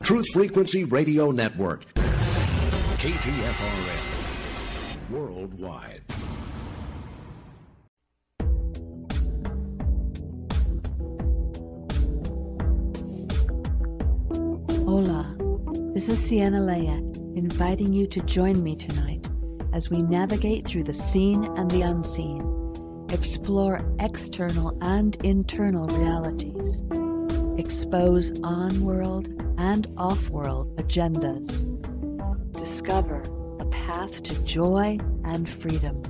Truth Frequency Radio Network. K-TFRN. Worldwide. Hola, this is Sienna inviting you to join me tonight as we navigate through the seen and the unseen, explore external and internal realities, expose on-world and off-world agendas, discover a path to joy and freedom.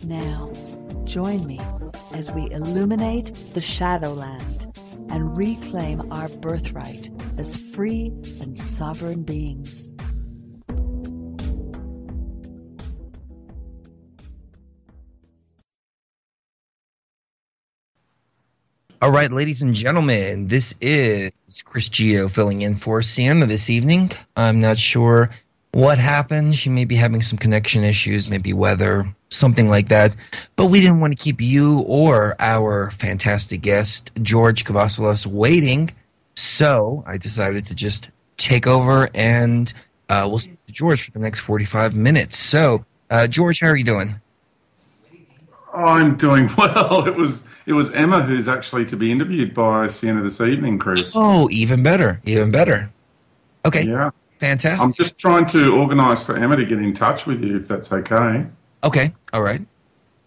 Now, join me as we illuminate the Shadowland and reclaim our birthright as free and sovereign beings. All right, ladies and gentlemen, this is Chris Gio filling in for Sienna this evening. I'm not sure what happened. She may be having some connection issues, maybe weather, something like that. But we didn't want to keep you or our fantastic guest, George Kavassilas, waiting. So I decided to just take over and we'll speak to George for the next 45 minutes. So, George, how are you doing? I'm doing well. It was Emma who's actually to be interviewed by Sienna this evening, Chris. Oh, even better. Even better. Okay. Yeah. Fantastic. I'm just trying to organise for Emma to get in touch with you, if that's okay. Okay. All right.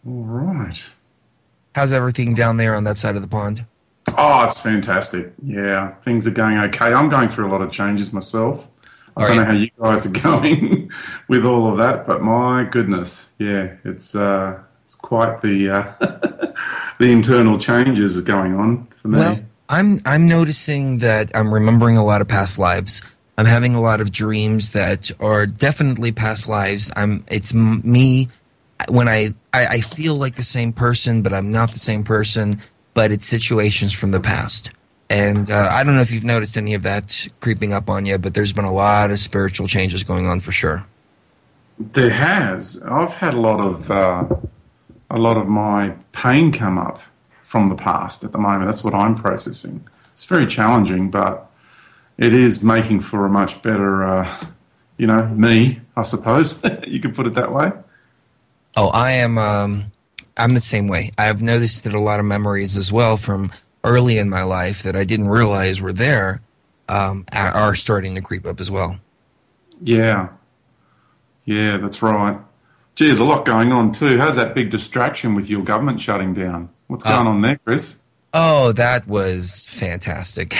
All right. How's everything down there on that side of the pond? Oh, it's fantastic. Yeah, things are going okay. I'm going through a lot of changes myself. I don't know how you guys are going with all of that, but my goodness, yeah, it's quite the the internal changes going on for me. Well, I'm noticing that I'm remembering a lot of past lives. I'm having a lot of dreams that are definitely past lives. It's me when I feel like the same person, but I'm not the same person. But it's situations from the past. And I don't know if you've noticed any of that creeping up on you, but there's been a lot of spiritual changes going on for sure. There has. I've had a lot of my pain come up from the past at the moment. That's what I'm processing. It's very challenging, but it is making for a much better, me, I suppose. You could put it that way. Oh, I'm the same way. I've noticed that a lot of memories as well from early in my life that I didn't realize were there are starting to creep up as well. Yeah, that's right. Gee, there's a lot going on too. How's that big distraction with your government shutting down? What's going on there, Chris? Oh, that was fantastic.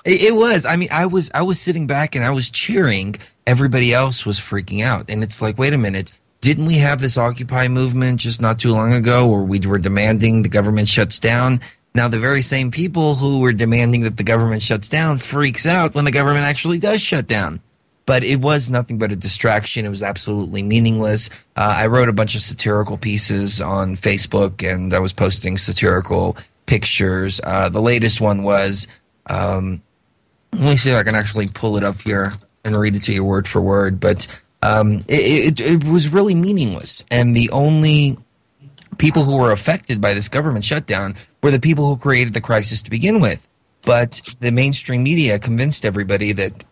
It was. I mean, I was sitting back and I was cheering. Everybody else was freaking out. And it's like, wait a minute. Didn't we have this Occupy movement just not too long ago where we were demanding the government shuts down? Now, the very same people who were demanding that the government shuts down freaks out when the government actually does shut down. But it was nothing but a distraction. It was absolutely meaningless. I wrote a bunch of satirical pieces on Facebook, and I was posting satirical pictures. The latest one was, let me see if I can actually pull it up here and read it to you word for word, but it was really meaningless. And the only people who were affected by this government shutdown were the people who created the crisis to begin with. But the mainstream media convinced everybody that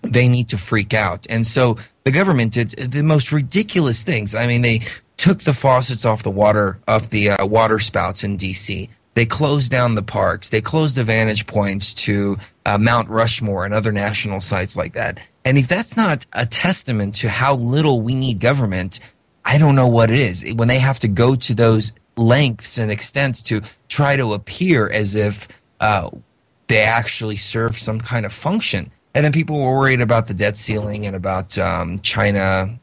they need to freak out. And so the government did the most ridiculous things. I mean, they took the faucets off the water spouts in D.C. They closed down the parks. They closed the vantage points to Mount Rushmore and other national sites like that. And if that's not a testament to how little we need government, I don't know what it is. When they have to go to those lengths and extents to try to appear as if they actually serve some kind of function. And then people were worried about the debt ceiling and about China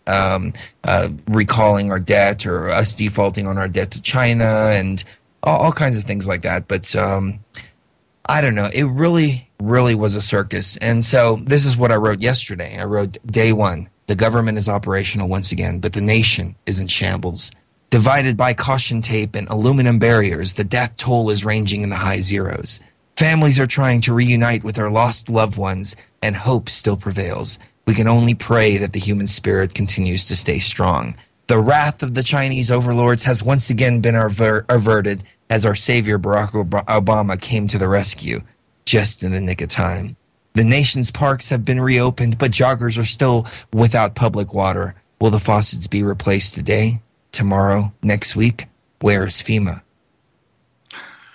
recalling our debt or us defaulting on our debt to China and all kinds of things like that. But I don't know. It really, really was a circus. And so this is what I wrote yesterday. I wrote, day one, the government is operational once again, but the nation is in shambles. Divided by caution tape and aluminum barriers, the death toll is ranging in the high zeros. Families are trying to reunite with their lost loved ones, and hope still prevails. We can only pray that the human spirit continues to stay strong. The wrath of the Chinese overlords has once again been averted as our savior Barack Obama came to the rescue just in the nick of time. The nation's parks have been reopened, but joggers are still without public water. Will the faucets be replaced today, tomorrow, next week? Where is FEMA?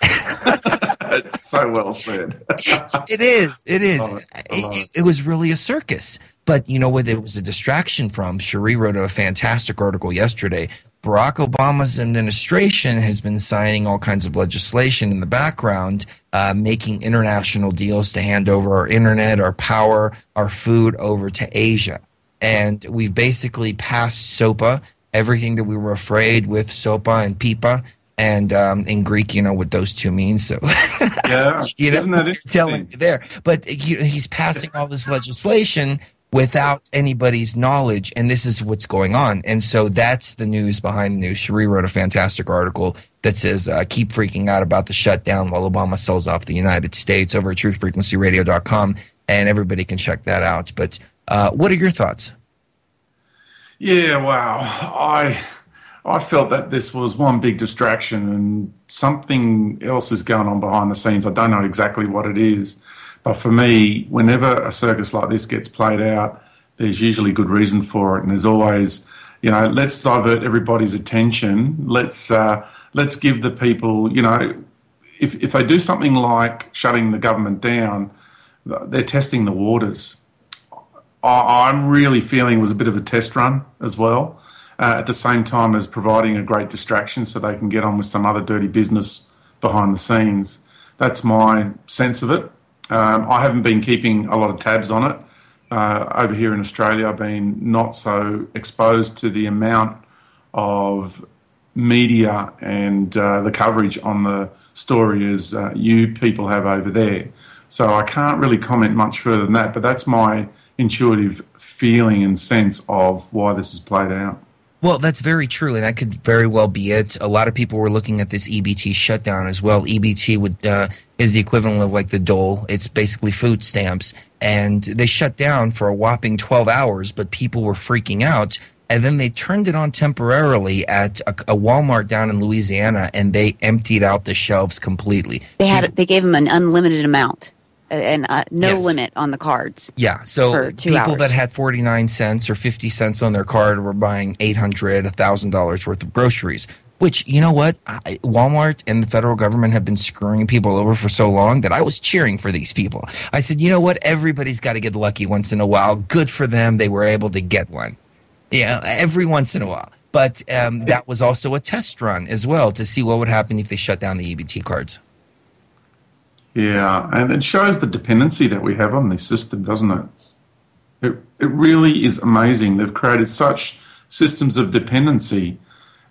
It's so well said. It is. It was really a circus. But you know what it was a distraction from? Cherie wrote a fantastic article yesterday. Barack Obama's administration has been signing all kinds of legislation in the background, making international deals to hand over our internet, our power, our food over to Asia. And we've basically passed SOPA, everything that we were afraid with SOPA and PIPA. And in Greek, you know what those two mean. So, yeah, you know, isn't that interesting? telling you there. But he's passing all this legislation without anybody's knowledge, and this is what's going on. And so that's the news behind the news. Cherie wrote a fantastic article that says, keep freaking out about the shutdown while Obama sells off the United States over at truthfrequencyradio.com, and everybody can check that out. But what are your thoughts? Yeah, wow. I felt that this was one big distraction and something else is going on behind the scenes. I don't know exactly what it is. But for me, whenever a circus like this gets played out, there's usually good reason for it. And there's always, you know, let's divert everybody's attention. Let's give the people, you know, if they do something like shutting the government down, they're testing the waters. I'm really feeling it was a bit of a test run as well, at the same time as providing a great distraction so they can get on with some other dirty business behind the scenes. That's my sense of it. I haven't been keeping a lot of tabs on it. Over here in Australia, I've been not so exposed to the amount of media and the coverage on the story as you people have over there. So I can't really comment much further than that, but that's my intuitive feeling and sense of why this is played out. Well, that's very true, and that could very well be it. A lot of people were looking at this EBT shutdown as well. EBT is the equivalent of like the dole. It's basically food stamps, and they shut down for a whopping 12 hours, but people were freaking out. And then they turned it on temporarily at a Walmart down in Louisiana, and they emptied out the shelves completely. They gave them an unlimited amount. And no Yes. limit on the cards. Yeah, so for 2 people hours. that had 49 cents or 50 cents on their card were buying $800, $1,000 worth of groceries, which, you know what, Walmart and the federal government have been screwing people over for so long that I was cheering for these people. I said, you know what, everybody's got to get lucky once in a while. Good for them. They were able to get one. Yeah, every once in a while. But that was also a test run as well to see what would happen if they shut down the EBT cards. Yeah, and it shows the dependency that we have on this system, doesn't it? It really is amazing. They've created such systems of dependency.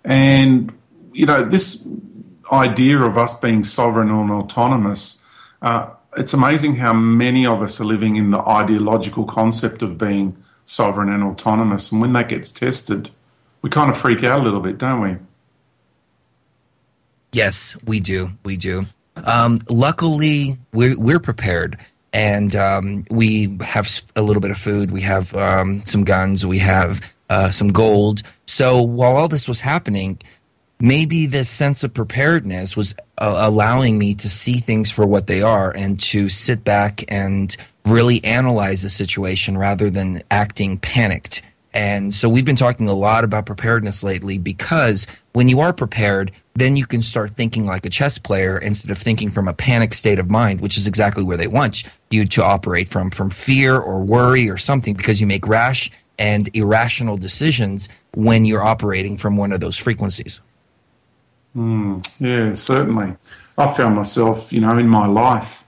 And, you know, this idea of us being sovereign and autonomous, it's amazing how many of us are living in the ideological concept of being sovereign and autonomous. And when that gets tested, we kind of freak out a little bit, don't we? Yes, we do. We do. Luckily, we're prepared, and we have a little bit of food. We have some guns. We have some gold. So while all this was happening, maybe this sense of preparedness was allowing me to see things for what they are and to sit back and really analyze the situation rather than acting panicked. And so we've been talking a lot about preparedness lately because when you are prepared, then you can start thinking like a chess player instead of thinking from a panic state of mind, which is exactly where they want you to operate from fear or worry or something, because you make rash and irrational decisions when you're operating from one of those frequencies. Yeah, certainly. I found myself, you know, in my life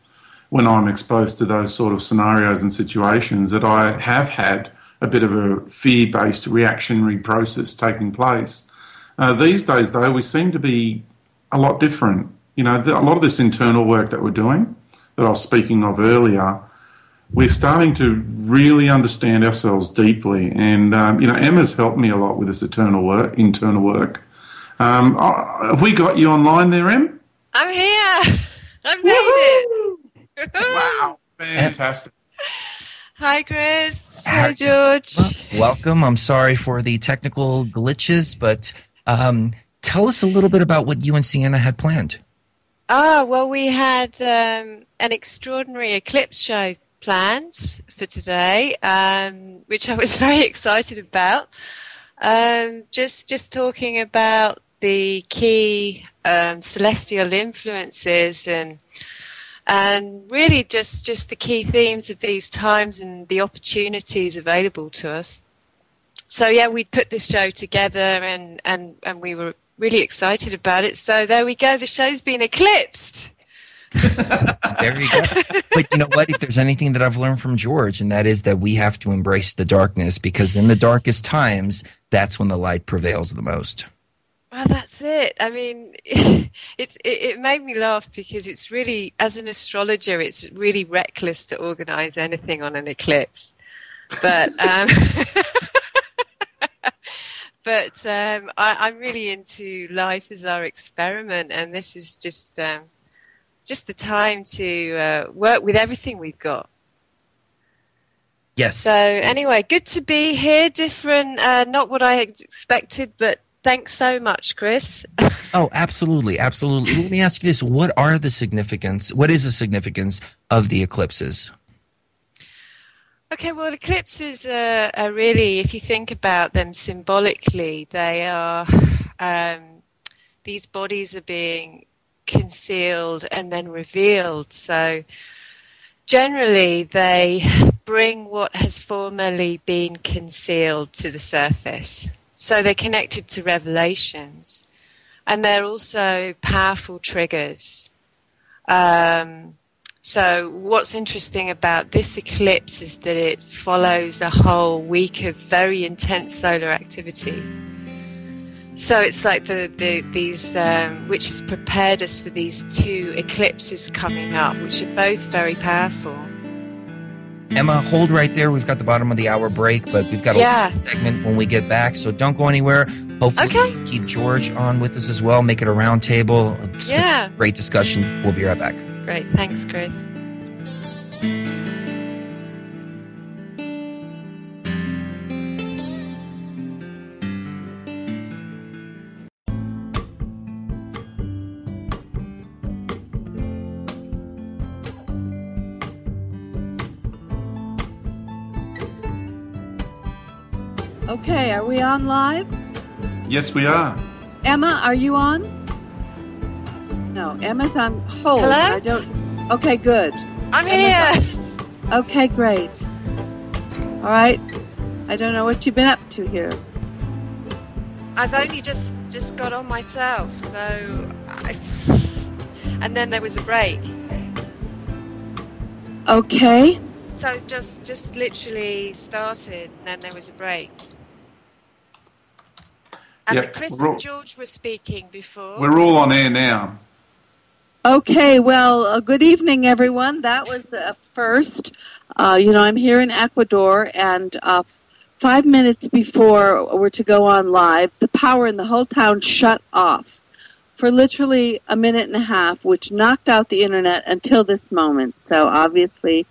when I'm exposed to those sort of scenarios and situations that I have had a bit of a fear-based reactionary process taking place. These days, though, we seem to be a lot different. You know, a lot of this internal work that we're doing, that I was speaking of earlier, we're starting to really understand ourselves deeply. And, you know, Emma's helped me a lot with this internal work. Have we got you online there, Em? I'm here. I've made it. Wow, fantastic. Hi, Chris. Hi, George. Welcome. I'm sorry for the technical glitches, but tell us a little bit about what you and Sienna had planned. Well, we had an extraordinary eclipse show planned for today, which I was very excited about. Just talking about the key celestial influences and really just the key themes of these times and the opportunities available to us. So yeah, we put this show together and we were really excited about it. So there we go. The show's been eclipsed. There you go. But you know what? If there's anything that I've learned from George, and that is that we have to embrace the darkness, because in the darkest times, that's when the light prevails the most. Well, that's it. I mean, it made me laugh because it's really, as an astrologer, it's really reckless to organize anything on an eclipse. But I'm really into life as our experiment, and this is just the time to work with everything we've got. Yes. So anyway, good to be here. Different, not what I had expected, but thanks so much, Chris. Oh, absolutely, absolutely. Let me ask you this: what is the significance of the eclipses? Okay, well, eclipses are really, if you think about them symbolically, they are, these bodies are being concealed and then revealed. So generally they bring what has formerly been concealed to the surface. So they're connected to revelations, and they're also powerful triggers. So what's interesting about this eclipse is that it follows a whole week of very intense solar activity. So it's like these which has prepared us for these two eclipses coming up, which are both very powerful. Emma, hold right there. We've got the bottom of the hour break, but we've got a segment when we get back, so don't go anywhere. Hopefully keep George on with us as well. Make it a round table. Great discussion. We'll be right back. Great. Thanks, Chris. Okay, are we on live? Yes, we are. Emma, are you on? No, Emma's on hold. Hello? Okay, good. I'm here. Okay, great. All right. I don't know what you've been up to here. I've only just got on myself, and then there was a break. Okay. So just literally started, and then there was a break. And Chris and George were speaking before. We're all on air now. Okay, well, good evening, everyone. That was the first. I'm here in Ecuador, and 5 minutes before we're to go on live, the power in the whole town shut off for literally a minute and a half, which knocked out the internet until this moment. So obviously,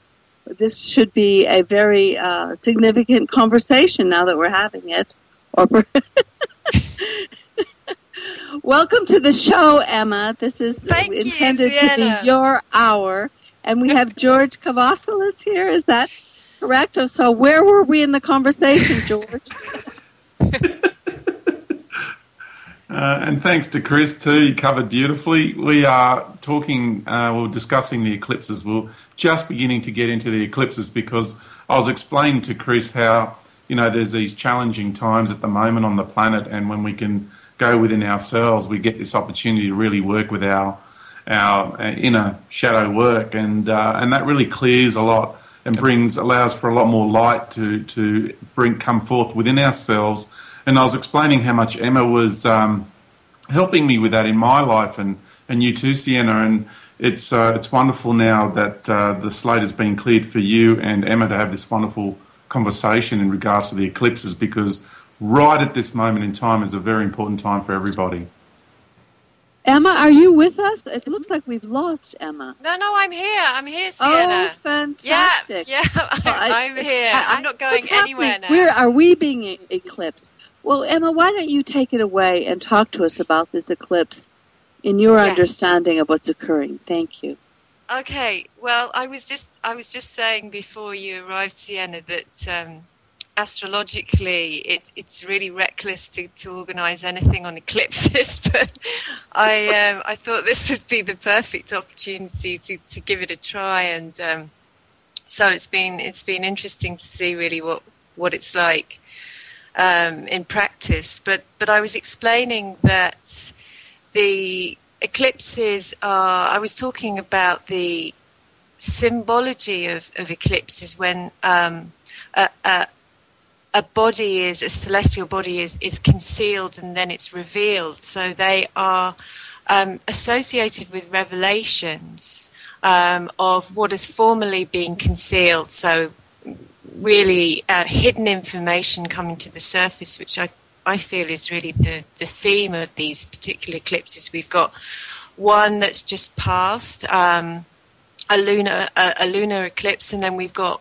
this should be a very significant conversation now that we're having it. Welcome to the show, Emma. This is intended to be your hour. And we have George Kavassilas here. Is that correct? So where were we in the conversation, George? And thanks to Chris, too. You covered beautifully. We are talking, we're discussing the eclipses. We're just beginning to get into the eclipses because I was explaining to Chris how, there's these challenging times at the moment on the planet, and when we can go within ourselves, we get this opportunity to really work with our inner shadow work, and that really clears a lot and allows for a lot more light to come forth within ourselves. And I was explaining how much Emma was helping me with that in my life, and you too, Sienna. And it's wonderful now that the slate has been cleared for you and Emma to have this wonderful conversation in regards to the eclipses, because right at this moment in time is a very important time for everybody. Emma, are you with us? It looks like we've lost Emma. No, I'm here. I'm here, Sienna. Oh, fantastic. Yeah, I'm here. I'm not going anywhere now. Where are we being eclipsed? Well, Emma, why don't you take it away and talk to us about this eclipse in your understanding of what's occurring? Thank you. Okay, well, I was just saying before you arrived, Sienna, that astrologically it's really reckless to organise anything on eclipses, but I thought this would be the perfect opportunity to give it a try, and so it's been interesting to see really what it's like in practice. But I was explaining that the eclipses are, I was talking about the symbology of eclipses when a celestial body is concealed and then it's revealed. So they are associated with revelations of what has formerly been concealed. So really hidden information coming to the surface, which I feel is really the theme of these particular eclipses. We've got one that's just passed, a lunar eclipse, and then we've got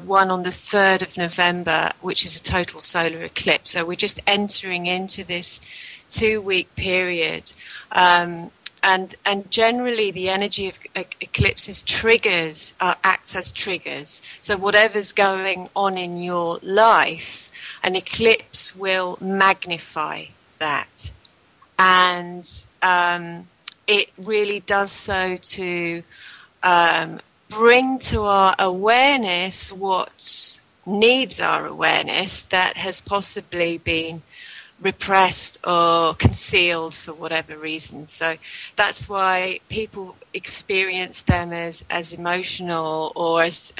one on the 3rd of November, which is a total solar eclipse. So we're just entering into this 2-week period. And generally the energy of eclipses acts as triggers. So whatever's going on in your life, an eclipse will magnify that. And it really does so to bring to our awareness what needs our awareness that has possibly been repressed or concealed for whatever reason. So that's why people experience them as emotional or as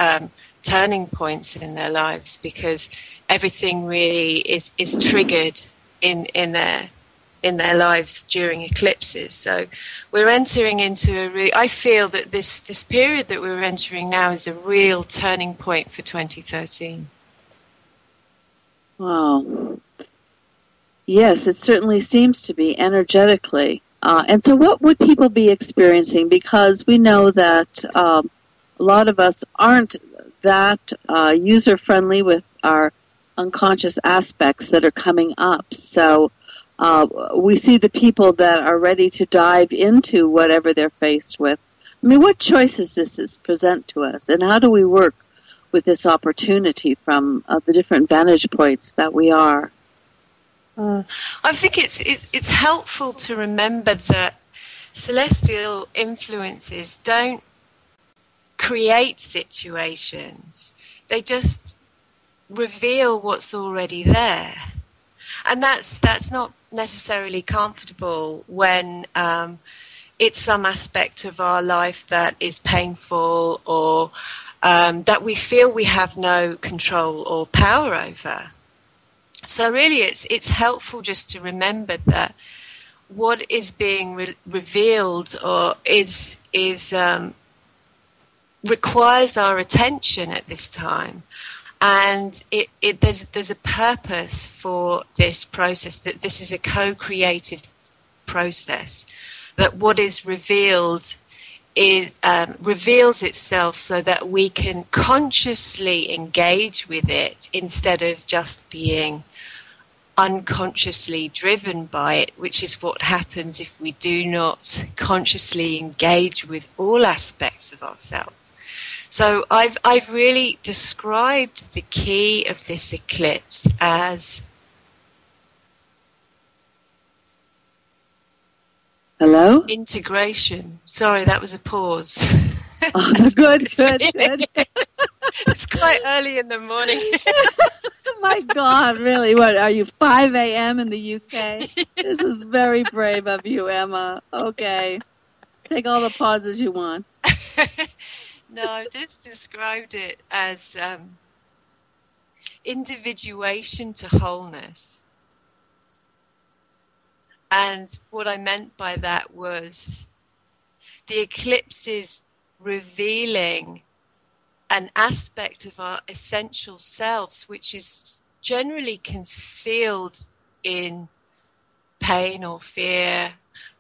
turning points in their lives, because everything really is triggered in their lives during eclipses. So we're entering into I feel that this period that we're entering now is a real turning point for 2013. Wow. Yes, it certainly seems to be energetically. And so what would people be experiencing? Because we know that a lot of us aren't that user-friendly with our unconscious aspects that are coming up. So we see the people that are ready to dive into whatever they're faced with. I mean, what choices does this present to us? And how do we work with this opportunity from the different vantage points that we are? I think it's helpful to remember that celestial influences don't create situations. They just reveal what's already there. And that's not necessarily comfortable when it's some aspect of our life that is painful or that we feel we have no control or power over. So really it's helpful just to remember that what is being revealed or is requires our attention at this time. And there's a purpose for this process, that this is a co-creative process, that what is revealed reveals itself so that we can consciously engage with it instead of just being unconsciously driven by it, which is what happens if we do not consciously engage with all aspects of ourselves. So I've really described the key of this eclipse as... Hello? Integration. Sorry, that was a pause. Oh, good. It's quite early in the morning. My God, really? What, are you 5 a.m. in the UK? This is very brave of you, Emma. Okay. Take all the pauses you want. No, I've just described it as individuation to wholeness. And what I meant by that was the eclipse is revealing an aspect of our essential selves, which is generally concealed in pain or fear.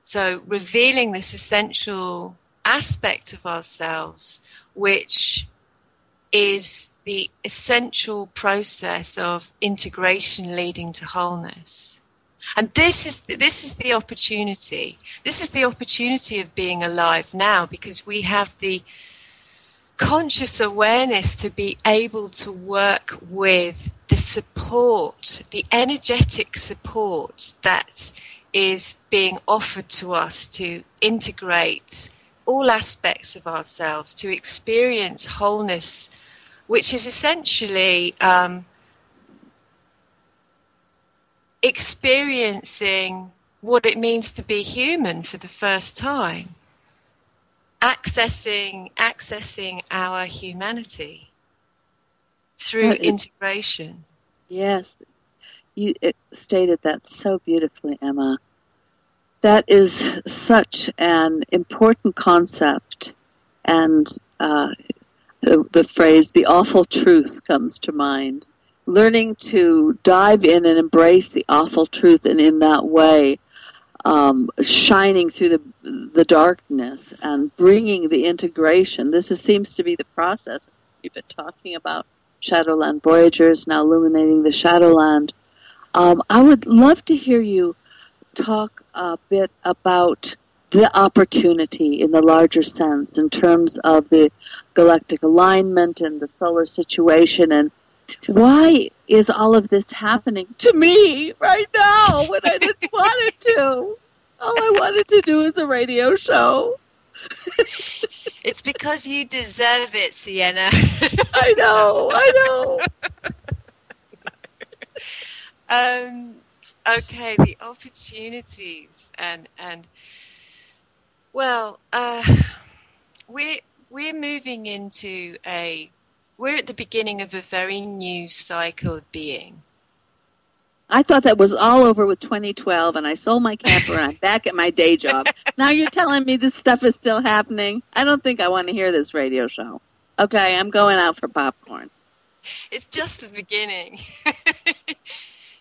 So revealing this essential aspect of ourselves, which is the essential process of integration leading to wholeness. And this is the opportunity. This is the opportunity of being alive now, because we have the conscious awareness to be able to work with the support, the energetic support that is being offered to us to integrate all aspects of ourselves, to experience wholeness, which is essentially experiencing what it means to be human for the first time, accessing our humanity through integration. Yes, you stated that so beautifully, Emma. That is such an important concept, and the phrase "the awful truth" comes to mind. Learning to dive in and embrace the awful truth, and in that way, shining through the darkness and bringing the integration. Seems to be the process. We've been talking about Shadowland Voyagers, now illuminating the Shadowland. I would love to hear you talk a bit about the opportunity in the larger sense, in terms of the galactic alignment and the solar situation, and why is all of this happening to me right now when I didn't want it to? All I wanted to do is a radio show. It's because you deserve it, Sienna. I know. Okay, the opportunities and well, we're moving into we're at the beginning of a very new cycle of being. I thought that was all over with 2012, and I sold my camper, and I'm back at my day job. Now you're telling me this stuff is still happening? I don't think I want to hear this radio show. Okay, I'm going out for popcorn. It's just the beginning.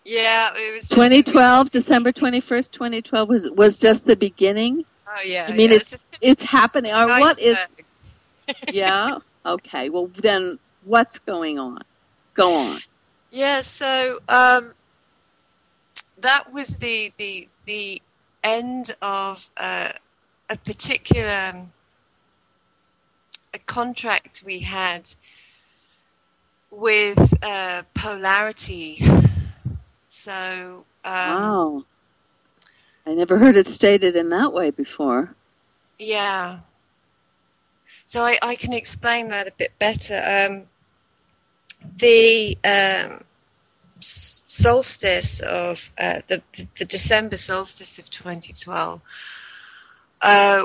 Yeah, it was just 2012, December 21st, 2012 was just the beginning? Oh, yeah. I mean, yeah. it's happening. Or what is... Iceberg. Yeah? Okay, well, then what's going on? Go on. Yeah, so that was the end of a particular a contract we had with polarity. So wow, I never heard it stated in that way before. Yeah. So I can explain that a bit better. The solstice of the December solstice of 2012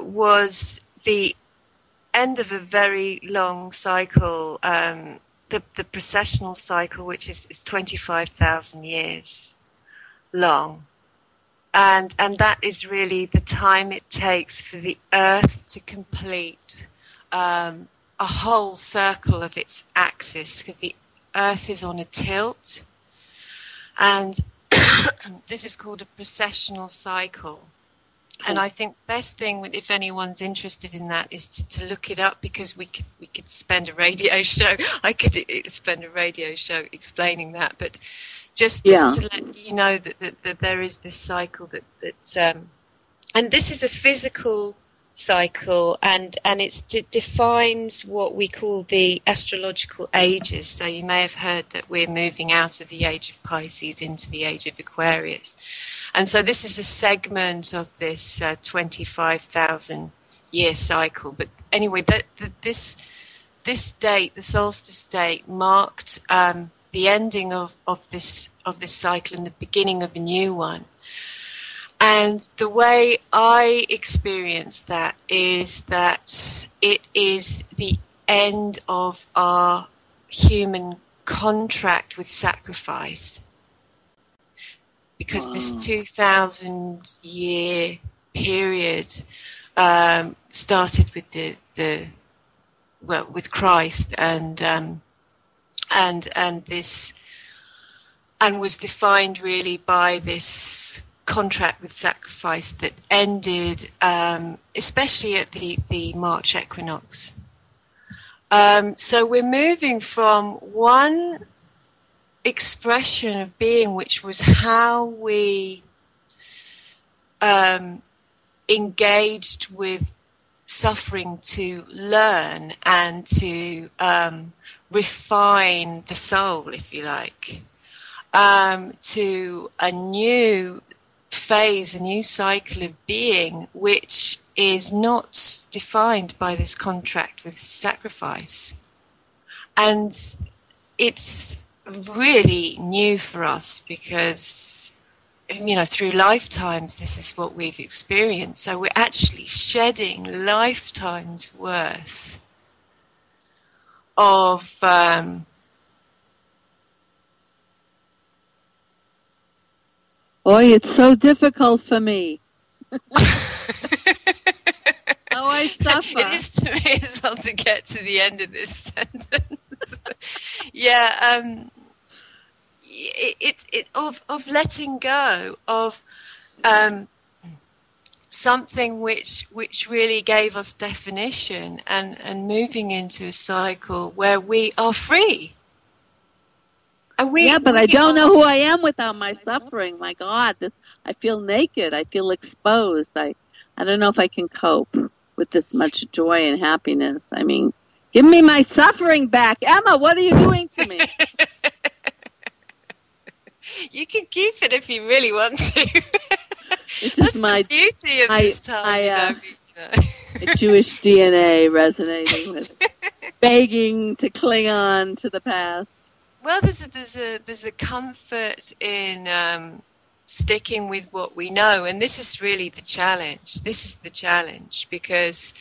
was the end of a very long cycle, the precessional cycle, which is 25,000 years long. And that is really the time it takes for the Earth to complete a whole circle of its axis, because the Earth is on a tilt. And this is called a precessional cycle. And I think the best thing, if anyone's interested in that, is to look it up, because we could spend a radio show. I could spend a radio show explaining that, but just to let you know that there is this cycle that and this is a physical cycle, and it defines what we call the astrological ages. So you may have heard that we're moving out of the age of Pisces into the age of Aquarius. And so this is a segment of this 25,000 year cycle. But anyway, this date, the solstice date, marked the ending of this cycle and the beginning of a new one. And the way I experience that is that it is the end of our human contract with sacrifice. Because this 2,000 year period started with with Christ and was defined really by this contract with sacrifice that ended, especially at the March equinox. So we're moving from one expression of being, which was how we engaged with suffering to learn and to refine the soul, if you like, to a new phase, a new cycle of being, which is not defined by this contract with sacrifice. And it's really new for us because, you know, through lifetimes, this is what we've experienced. So we're actually shedding lifetimes worth of Boy, it's so difficult for me. Oh, I suffer. It is to me as well to get to the end of this sentence. Yeah, of letting go of something which really gave us definition and moving into a cycle where we are free. But I don't know who I am without my suffering. My God, I feel naked. I feel exposed. I don't know if I can cope with this much joy and happiness. I mean, give me my suffering back. Emma, what are you doing to me? You can keep it if you really want to. It's just the beauty of this time. Jewish DNA resonating with begging to cling on to the past. Well, there's a comfort in sticking with what we know, and this is really the challenge. This is the challenge because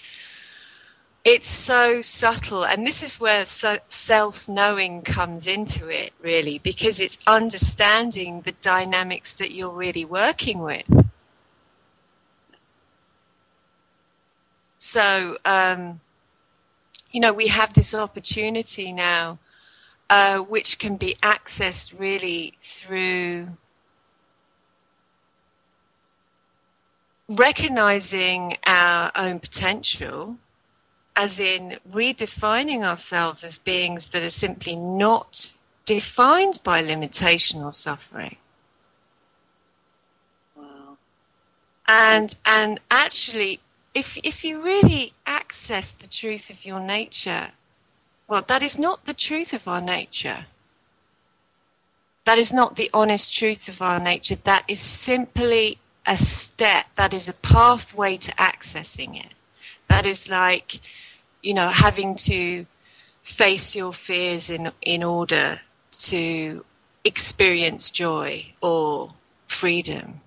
it's so subtle, and this is where self-knowing comes into it, really, because it's understanding the dynamics that you're really working with. So, you know, we have this opportunity now, which can be accessed really through recognizing our own potential, as in redefining ourselves as beings that are simply not defined by limitation or suffering. Wow. And actually, if you really access the truth of your nature, well, that is not the truth of our nature. That is not the honest truth of our nature. That is simply a step. That is a pathway to accessing it. That is like, you know, having to face your fears in order to experience joy or freedom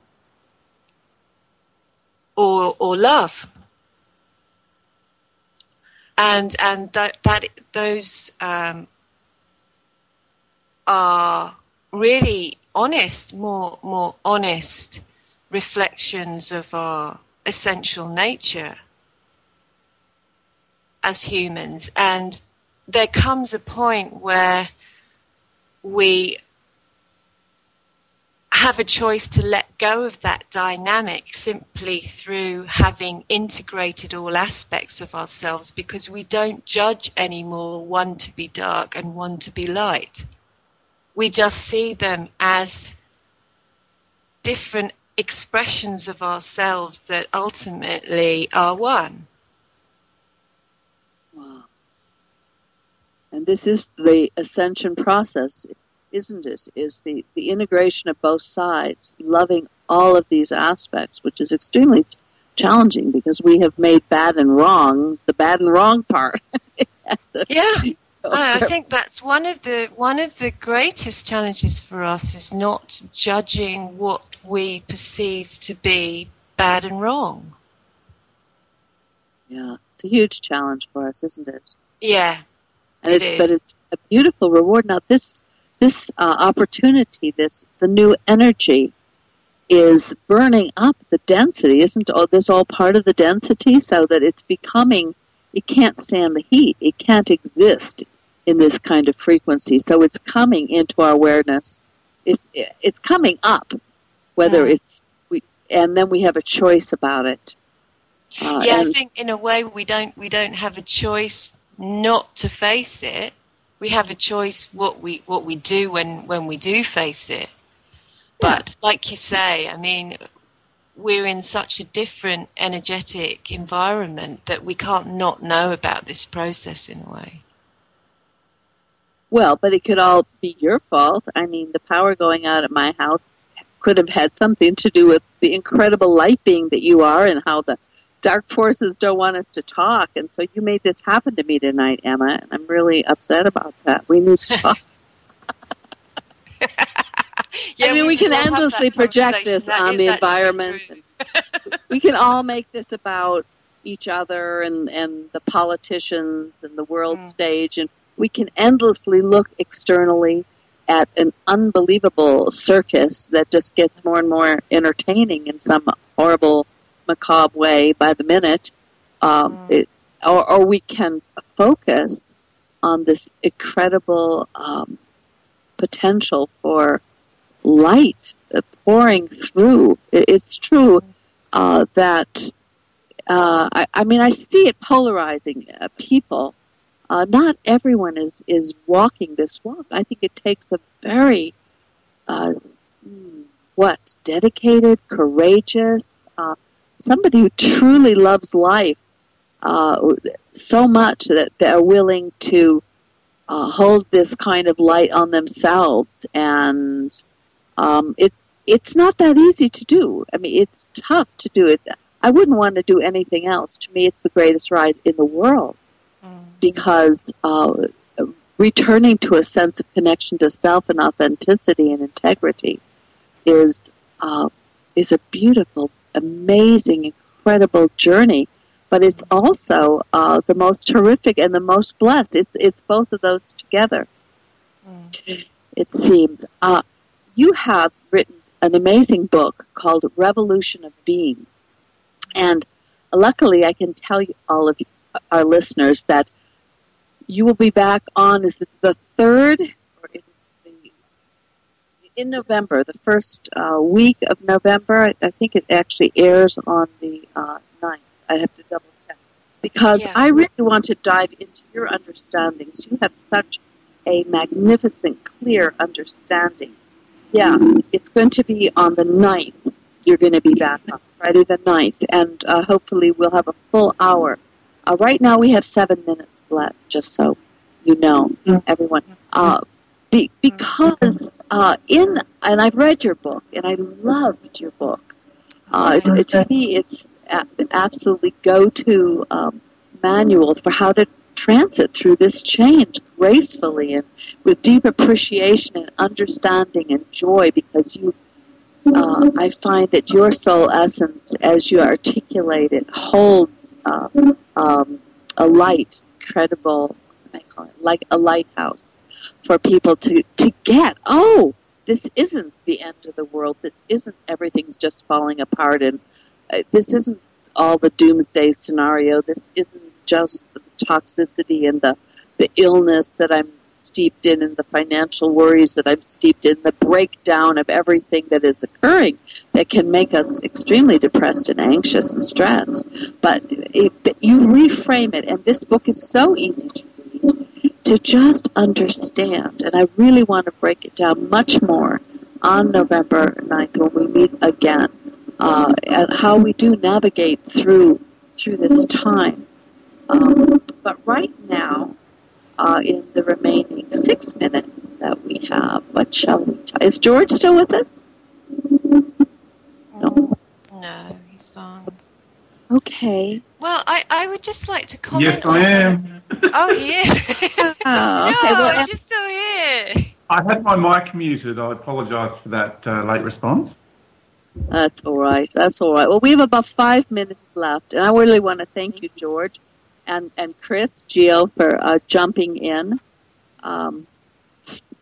or love. And those are really honest, more honest reflections of our essential nature as humans. And there comes a point where we have a choice to let go of that dynamic simply through having integrated all aspects of ourselves, because we don't judge anymore one to be dark and one to be light. We just see them as different expressions of ourselves that ultimately are one. Wow. And this is the ascension process, isn't it? Is the integration of both sides, loving all of these aspects, which is extremely challenging because we have made bad and wrong the bad and wrong part. Yeah, I think that's one of the greatest challenges for us, is not judging what we perceive to be bad and wrong. Yeah, it's a huge challenge for us, isn't it? Yeah, and but it's a beautiful reward. Now, this opportunity, the new energy, is burning up the density. Isn't this all part of the density? So that it's becoming, it can't stand the heat. It can't exist in this kind of frequency. So it's coming into our awareness. It's coming up, whether and then we have a choice about it. I think in a way we don't have a choice not to face it. We have a choice what we do when we do face it. But like you say, I mean, we're in such a different energetic environment that we can't not know about this process in a way. Well, but it could all be your fault. I mean, the power going out at my house could have had something to do with the incredible light being that you are and how the dark forces don't want us to talk. And so you made this happen to me tonight, Emma, and I'm really upset about that. We need to talk. Yeah, I mean, we can endlessly project this on the environment. We can all make this about each other and the politicians and the world stage, and we can endlessly look externally at an unbelievable circus that just gets more and more entertaining in some horrible, macabre way by the minute. Or we can focus on this incredible potential for light pouring through. It's true that, I mean, I see it polarizing people. Not everyone is walking this walk. I think it takes a very, dedicated, courageous, somebody who truly loves life so much that they're willing to hold this kind of light on themselves. And it's not that easy to do. I mean, it's tough to do it. I wouldn't want to do anything else. To me, it's the greatest ride in the world. Because returning to a sense of connection to self and authenticity and integrity is a beautiful, amazing, incredible journey. But it's also the most terrific and the most blessed. It's both of those together. It seems. You have written an amazing book called Revolution of Being, and luckily, I can tell you, all of you, our listeners, that you will be back on, is it the 3rd, or in November, the first week of November. I think it actually airs on the 9th. I have to double check. Because I really want to dive into your understandings. You have such a magnificent, clear understanding. Yeah, it's going to be on the 9th. You're going to be back on Friday the 9th, and hopefully we'll have a full hour. Right now we have 7 minutes left, just so you know, everyone. Because and I've read your book, and I loved your book. To me, it's absolutely go-to manual for how to transit through this change gracefully and with deep appreciation and understanding and joy, because you I find that your soul essence, as you articulate it, holds a light, credible, I call it, like a lighthouse for people to get, this isn't the end of the world. This isn't everything's just falling apart, and this isn't all the doomsday scenario. This isn't just the toxicity and the illness that I'm steeped in and the financial worries that I'm steeped in, the breakdown of everything that is occurring that can make us extremely depressed and anxious and stressed. But you reframe it, and this book is so easy to read, to just understand. And I really want to break it down much more on November 9th when we meet again, and how we do navigate through this time. But right now, in the remaining 6 minutes that we have, what shall we is George still with us? No, he's gone. Okay. Well, I would just like to comment. Yes, I am. Oh, he is. George, you're still here. I had my mic muted. I apologise for that late response. That's all right. That's all right. Well, we have about 5 minutes left, and I really want to thank you, George, and Chris, Gio, for jumping in.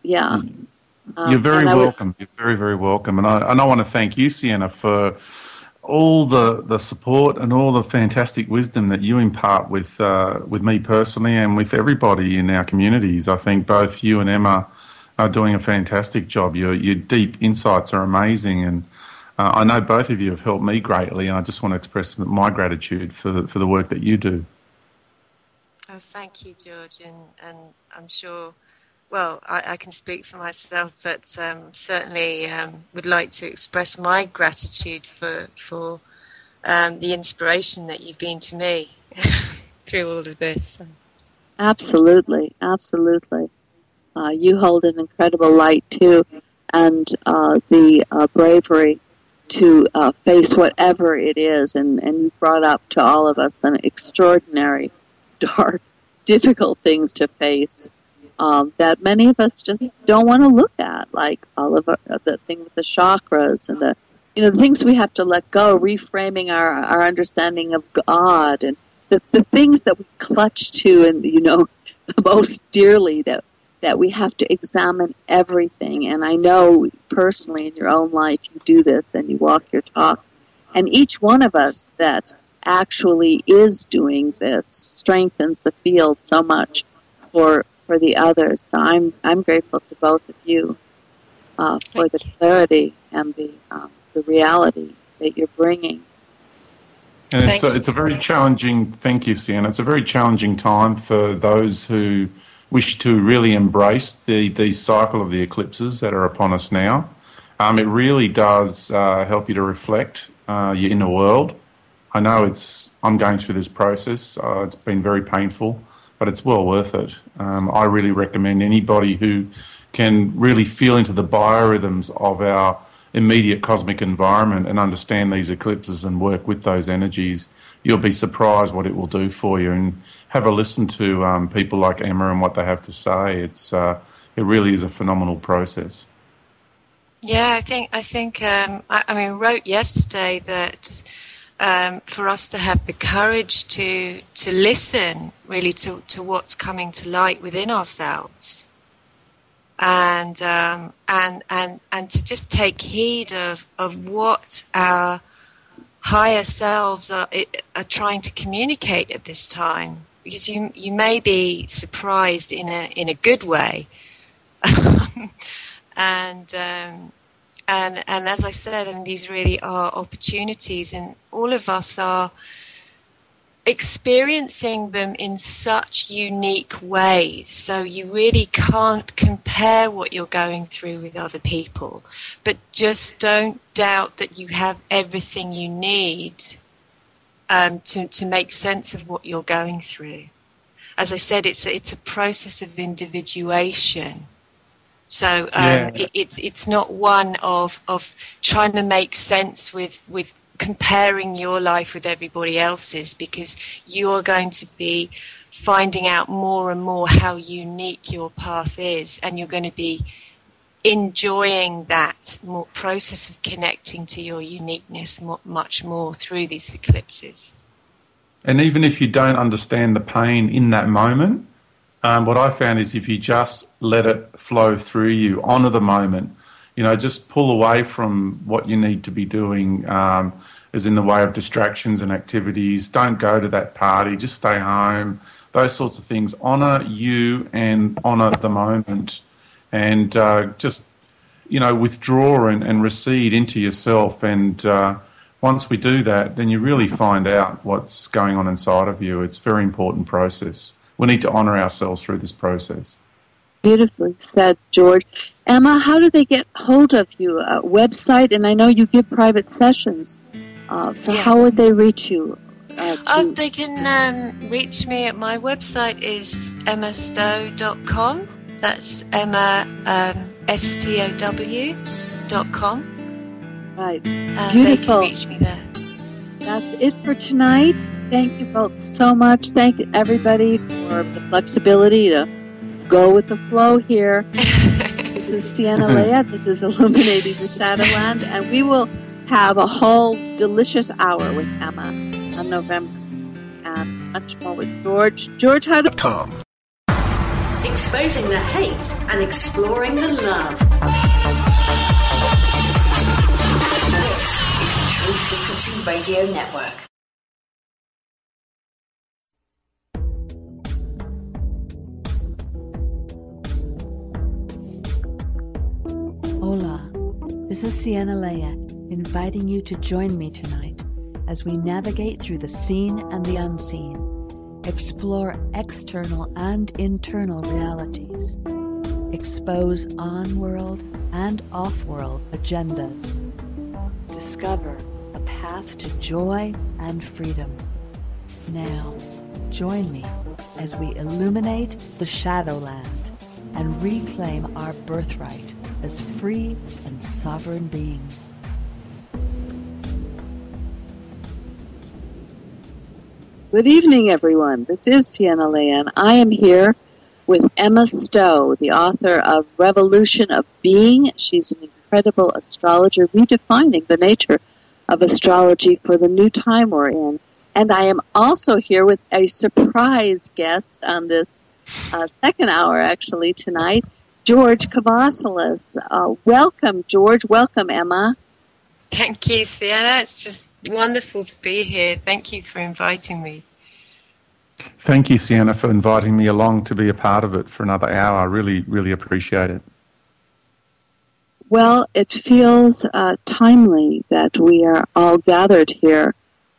You're very welcome. You're very, very welcome. And I want to thank you, Sienna, for all the support and all the fantastic wisdom that you impart with me personally and with everybody in our communities. I think both you and Emma are doing a fantastic job. Your deep insights are amazing, and I know both of you have helped me greatly, and I just want to express my gratitude for the work that you do. Oh, thank you, George, and I'm sure well, I can speak for myself, but certainly would like to express my gratitude for the inspiration that you've been to me through all of this. Absolutely, absolutely. You hold an incredible light too, and the bravery to face whatever it is, and you brought up to all of us an extraordinary, dark, difficult things to face that many of us just don't want to look at, like all of the thing with the chakras and the things we have to let go, reframing our understanding of God, and the things that we clutch to and the most dearly, that we have to examine everything. And I know personally in your own life you do this and you walk your talk. And each one of us that actually is doing this strengthens the field so much for the others. So I'm grateful to both of you for the clarity and the reality that you're bringing. And it's a very challenging, thank you, Sienna. It's a very challenging time for those who wish to really embrace the cycle of the eclipses that are upon us now. It really does help you to reflect your inner world. I know I'm going through this process. It's been very painful, but it's well worth it. I really recommend anybody who can really feel into the biorhythms of our immediate cosmic environment and understand these eclipses and work with those energies, you'll be surprised what it will do for you. And have a listen to people like Emma and what they have to say. It really is a phenomenal process. Yeah, I think. I wrote yesterday that for us to have the courage to listen, really, to what's coming to light within ourselves. And to just take heed of what our higher selves are trying to communicate at this time, because you may be surprised in a good way, and as I said, these really are opportunities, and all of us are experiencing them in such unique ways. So you really can't compare what you're going through with other people. But just don't doubt that you have everything you need to make sense of what you're going through. As I said, it's a process of individuation. So it's not one of trying to make sense with comparing your life with everybody else's, because you are going to be finding out more and more how unique your path is, and you're going to be enjoying that more process of connecting to your uniqueness much more through these eclipses. And even if you don't understand the pain in that moment, what I found is if you just let it flow through you, honour the moment, just pull away from what you need to be doing is in the way of distractions and activities. Don't go to that party, just stay home, those sorts of things. Honour you and honour the moment, and just, withdraw and recede into yourself. And once we do that, then you really find out what's going on inside of you. It's a very important process. We need to honour ourselves through this process. Beautifully said, George. Emma, how do they get hold of you? Website, and I know you give private sessions. How would they reach you? They can reach me at my website is emmastow.com. That's Emma, STOW.com. Right. Beautiful. They can reach me there. That's it for tonight. Thank you both so much. Thank everybody for the flexibility to go with the flow here. This is Sienna Leia. This is Illuminating the Shadowland, and we will have a whole delicious hour with Emma on November, and much more with George. George, how to com. Exposing the hate and exploring the love. This is the Truth Frequency Radio Network. Hola, this is Sienna Leia, inviting you to join me tonight as we navigate through the seen and the unseen, explore external and internal realities, expose on-world and off-world agendas. Discover a path to joy and freedom. Now, join me as we illuminate the Shadowland and reclaim our birthright as free and sovereign beings. Good evening, everyone. This is Sienna, and I am here with Emma Stow, the author of Revolution of Being. She's an incredible astrologer redefining the nature of astrology for the new time we're in. And I am also here with a surprise guest on this second hour, actually, tonight, George Kavassilas. Welcome, George. Welcome, Emma. Thank you, Sienna. It's just wonderful to be here. Thank you for inviting me. Thank you, Sienna, for inviting me along to be a part of it for another hour. I really, really appreciate it. Well, it feels timely that we are all gathered here.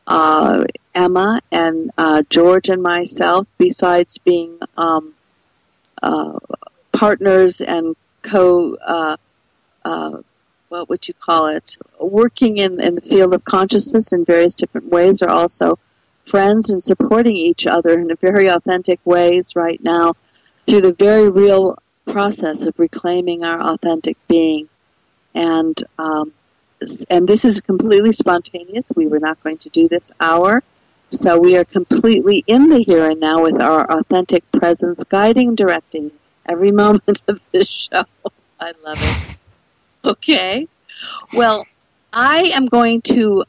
Emma and George and myself, besides being partners and what would you call it, working in the field of consciousness in various different ways, are also friends and supporting each other in very authentic ways right now through the very real process of reclaiming our authentic being. And this is completely spontaneous. We were not going to do this hour. So we are completely in the here and now with our authentic presence, guiding and directing every moment of this show. I love it. Okay. Well, I am going to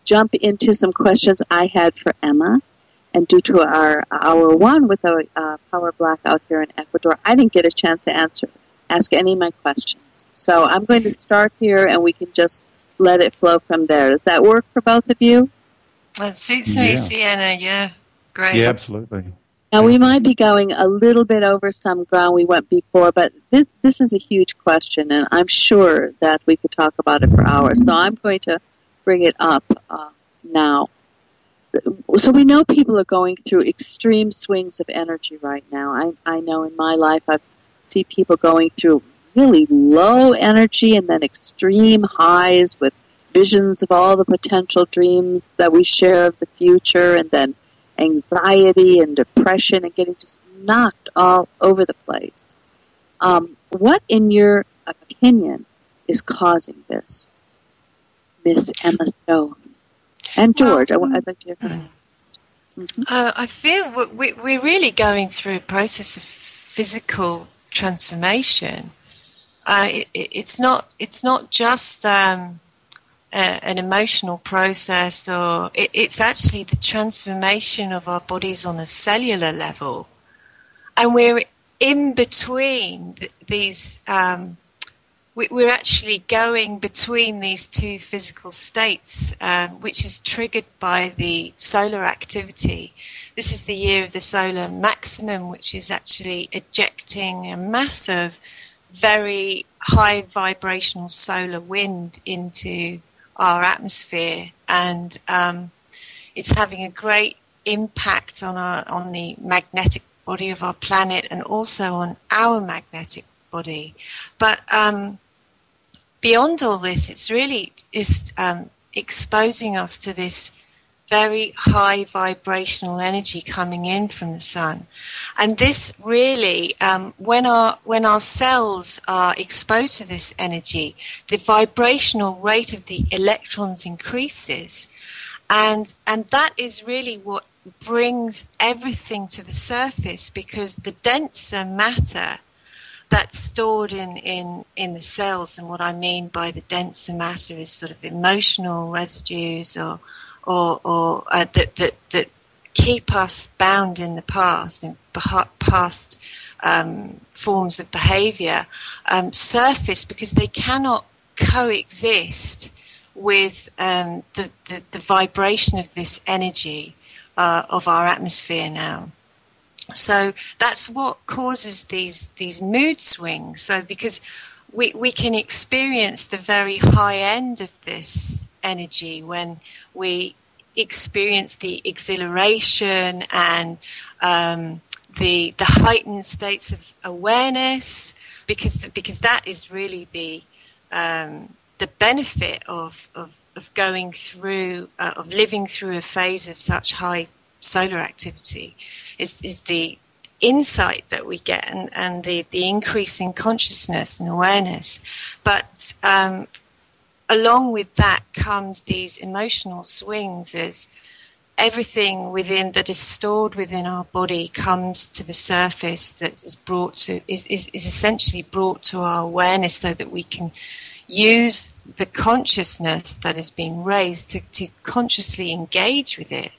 jump into some questions I had for Emma. And due to our hour one with a power blackout here in Ecuador, I didn't get a chance to ask any of my questions. So I'm going to start here, and we can just let it flow from there. Does that work for both of you? That suits me, Sienna. Yeah, great. Yeah, absolutely. Now, we might be going a little bit over some ground we went before, but this is a huge question, and I'm sure that we could talk about it for hours. So I'm going to bring it up now. So we know people are going through extreme swings of energy right now. I know in my life I've seen people going through really low energy and then extreme highs with visions of all the potential dreams that we share of the future, and then anxiety and depression and getting just knocked all over the place. What, in your opinion, is causing this, Miss Emma Stow? And George, I'd like to hear from you. Mm-hmm. I feel we're really going through a process of physical transformation. It's not just an emotional process, or it's actually the transformation of our bodies on a cellular level, and we're in between these. We're actually going between these two physical states, which is triggered by the solar activity. This is the year of the solar maximum, which is actually ejecting a massive, very high vibrational solar wind into our atmosphere, and it's having a great impact on the magnetic body of our planet, and also on our magnetic body. But beyond all this, it's really just exposing us to this very high vibrational energy coming in from the sun. And this really, when our cells are exposed to this energy, the vibrational rate of the electrons increases, and that is really what brings everything to the surface, because the denser matter that's stored in the cells, and what I mean by the denser matter is sort of emotional residues or that keep us bound in the past, in past forms of behavior, surface because they cannot coexist with the vibration of this energy of our atmosphere now. So that's what causes these mood swings. So because we can experience the very high end of this energy when we experience the exhilaration and the heightened states of awareness, because that is really the benefit of going through, of living through a phase of such high solar activity, is the insight that we get and the increase in consciousness and awareness. But along with that comes these emotional swings as everything within that is stored within our body comes to the surface, that is essentially brought to our awareness, so that we can use the consciousness that is being raised to consciously engage with it.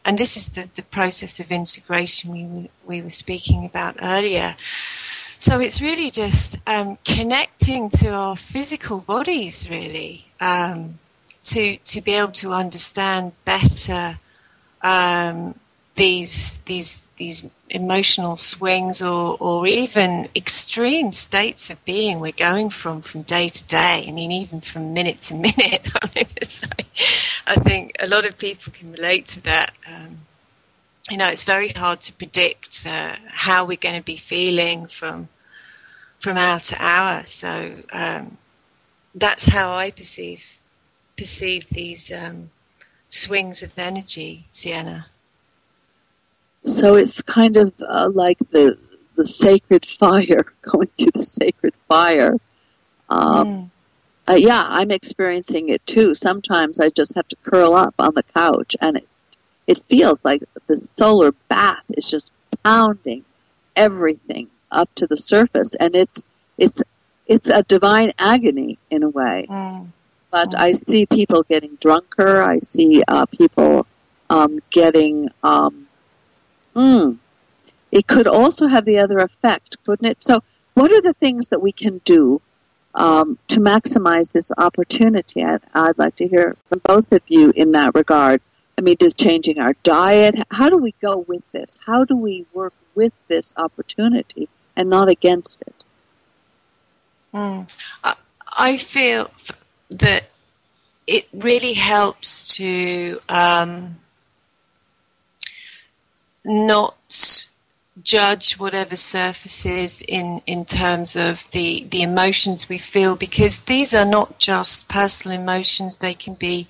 And this is the process of integration we were speaking about earlier. So it's really just connecting to our physical bodies, really, to be able to understand better these emotional swings or even extreme states of being we're going from day to day. I mean, even from minute to minute. I think a lot of people can relate to that. It's very hard to predict how we're going to be feeling from hour to hour. So that's how I perceive these swings of energy, Sienna. So it's kind of like the sacred fire, going through the sacred fire. Yeah, I'm experiencing it too. Sometimes I just have to curl up on the couch, and it feels like the solar bath is just pounding everything up to the surface, and it's a divine agony in a way. But I see people getting drunker. I see people getting. It could also have the other effect, couldn't it? So, what are the things that we can do to maximize this opportunity? I'd like to hear from both of you in that regard. I mean, does changing our diet? How do we go with this? How do we work with this opportunity and not against it? I feel that it really helps to not judge whatever surfaces in terms of the emotions we feel, because these are not just personal emotions. They can be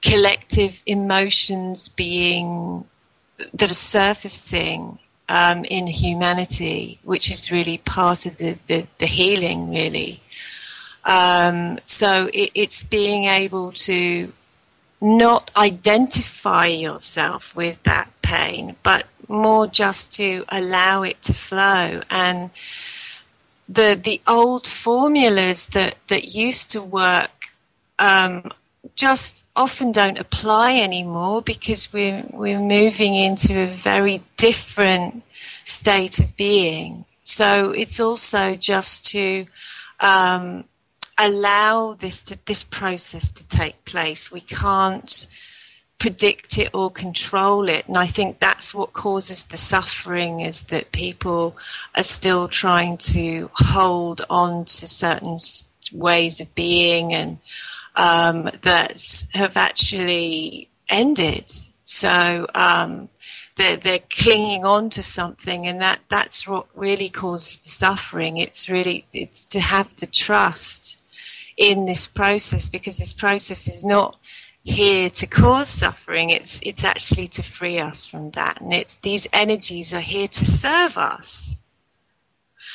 collective emotions that are surfacing in humanity, which is really part of the healing, really. So it's being able to not identify yourself with that pain, but more just to allow it to flow. And the old formulas that used to work just often don't apply anymore, because we're moving into a very different state of being. So it's also just to allow this process to take place. We can't predict it or control it, and I think that's what causes the suffering, is that people are still trying to hold on to certain ways of being and that have actually ended. So they're clinging on to something, and that's what really causes the suffering. It's to have the trust in this process, because this process is not here to cause suffering. It's actually to free us from that, and these energies are here to serve us.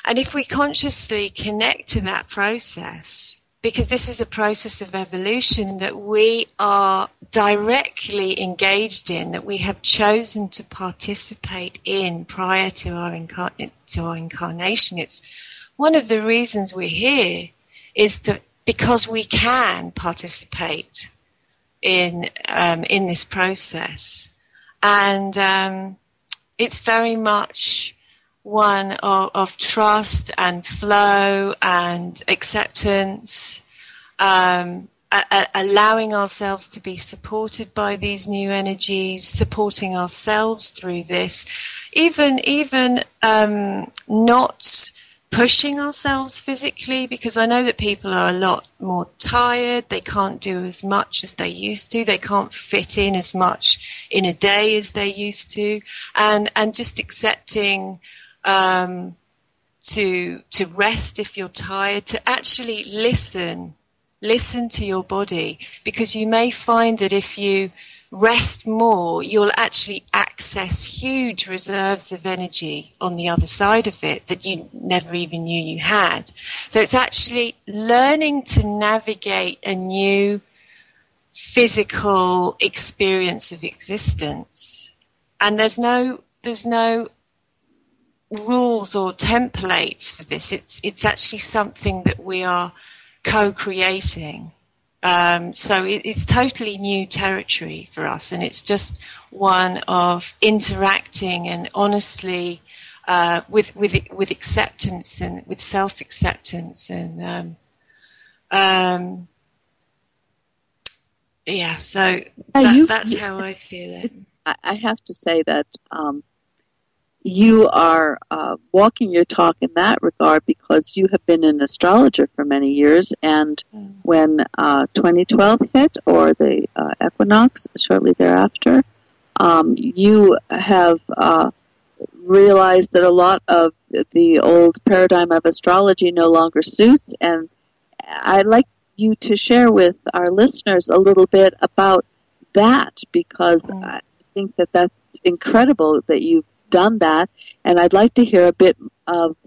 And if we consciously connect to that process, because this is a process of evolution that we are directly engaged in, that we have chosen to participate in prior to our incarnation. It's one of the reasons we're here, is because we can participate in this process, and it's very much one of trust and flow and acceptance, allowing ourselves to be supported by these new energies, supporting ourselves through this, even not pushing ourselves physically, because I know that people are a lot more tired. They can't do as much as they used to. They can't fit in as much in a day as they used to, and just accepting to rest if you're tired, to actually listen to your body, because you may find that if you rest more, you'll actually access huge reserves of energy on the other side of it that you never even knew you had. So it's actually learning to navigate a new physical experience of existence. And there's no rules or templates for this. It's actually something that we are co-creating. So it's totally new territory for us, and it's just one of interacting and honestly with acceptance and with self-acceptance, and so that's how I feel it. I have to say that you are walking your talk in that regard, because you have been an astrologer for many years, and when 2012 hit, or the equinox shortly thereafter, you have realized that a lot of the old paradigm of astrology no longer suits, and I'd like you to share with our listeners a little bit about that, because I think that that's incredible that you've done that, and I'd like to hear a bit of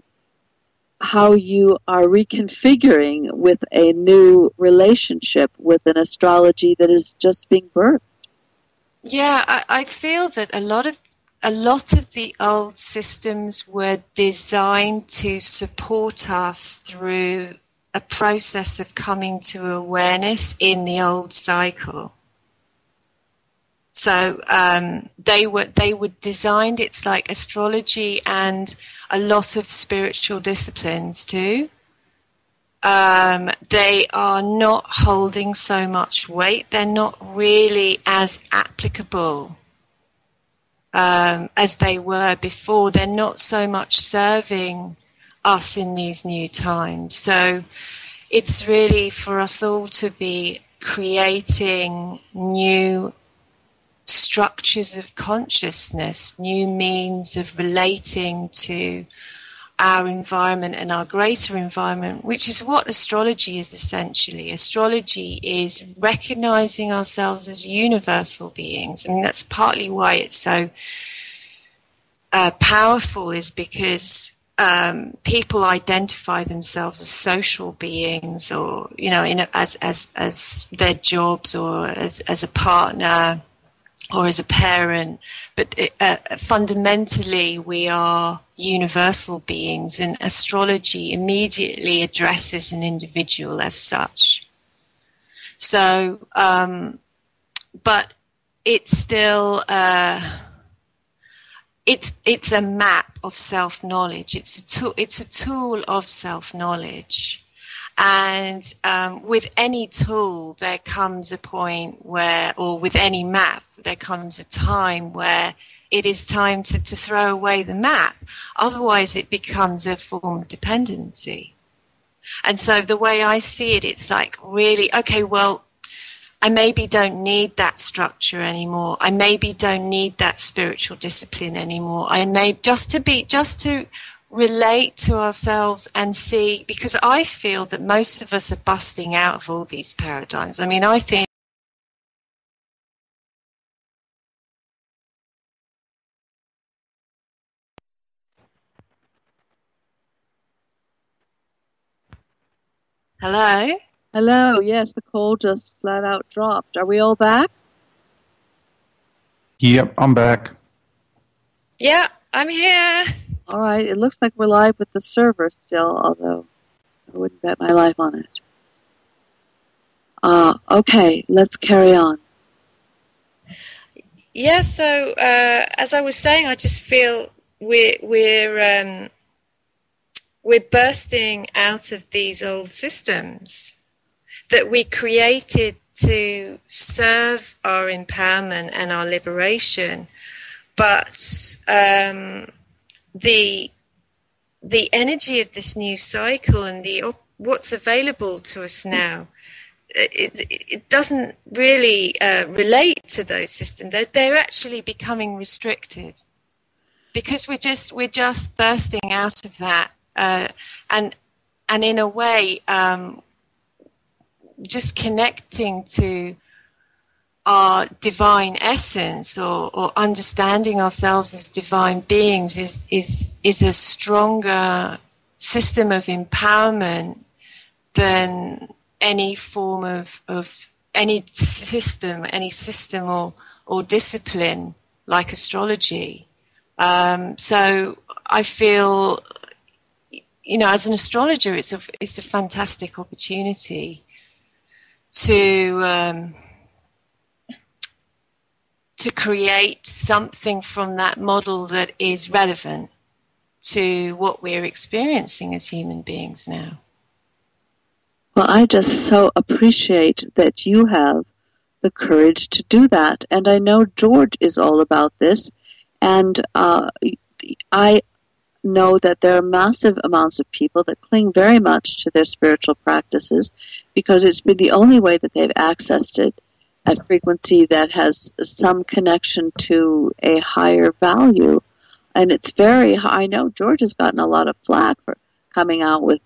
how you are reconfiguring with a new relationship with an astrology that is just being birthed. Yeah, I feel that a lot of the old systems were designed to support us through a process of coming to awareness in the old cycle. So they were designed. It's like astrology and a lot of spiritual disciplines too. They are not holding so much weight. They're not really as applicable as they were before. They're not so much serving us in these new times. So it's really for us all to be creating new structures of consciousness, new means of relating to our environment and our greater environment, which is what astrology is essentially. Astrology is recognizing ourselves as universal beings. I mean, that's partly why it's so powerful, is because people identify themselves as social beings, or as their jobs, or as a partner, or as a parent, but fundamentally we are universal beings, and astrology immediately addresses an individual as such. So, but it's still it's a map of self-knowledge. It's a tool of self-knowledge. And with any tool, there comes a point where, or with any map, there comes a time where it is time to throw away the map. Otherwise, it becomes a form of dependency. And so the way I see it, it's like, really, okay, well, I maybe don't need that structure anymore. I maybe don't need that spiritual discipline anymore. I may just to relate to ourselves and see, because I feel that most of us are busting out of all these paradigms. I mean, I think Hello? Hello, yes, the call just flat out dropped. Are we all back? Yep, I'm back. Yeah, I'm here. All right, it looks like we're live with the server still, although I wouldn't bet my life on it. Okay, let's carry on. Yeah, so as I was saying, I just feel we're bursting out of these old systems that we created to serve our empowerment and our liberation, but the energy of this new cycle and what's available to us now, it doesn't really relate to those systems. They're actually becoming restrictive, because we're just bursting out of that and in a way, just connecting to our divine essence, or understanding ourselves as divine beings, is a stronger system of empowerment than any form of any system or discipline like astrology. So I feel, as an astrologer, it's a fantastic opportunity to create something from that model that is relevant to what we're experiencing as human beings now. Well, I just so appreciate that you have the courage to do that. And I know George is all about this. And I know that there are massive amounts of people that cling very much to their spiritual practices because it's been the only way that they've accessed it at frequency that has some connection to a higher value. And it's I know George has gotten a lot of flack for coming out with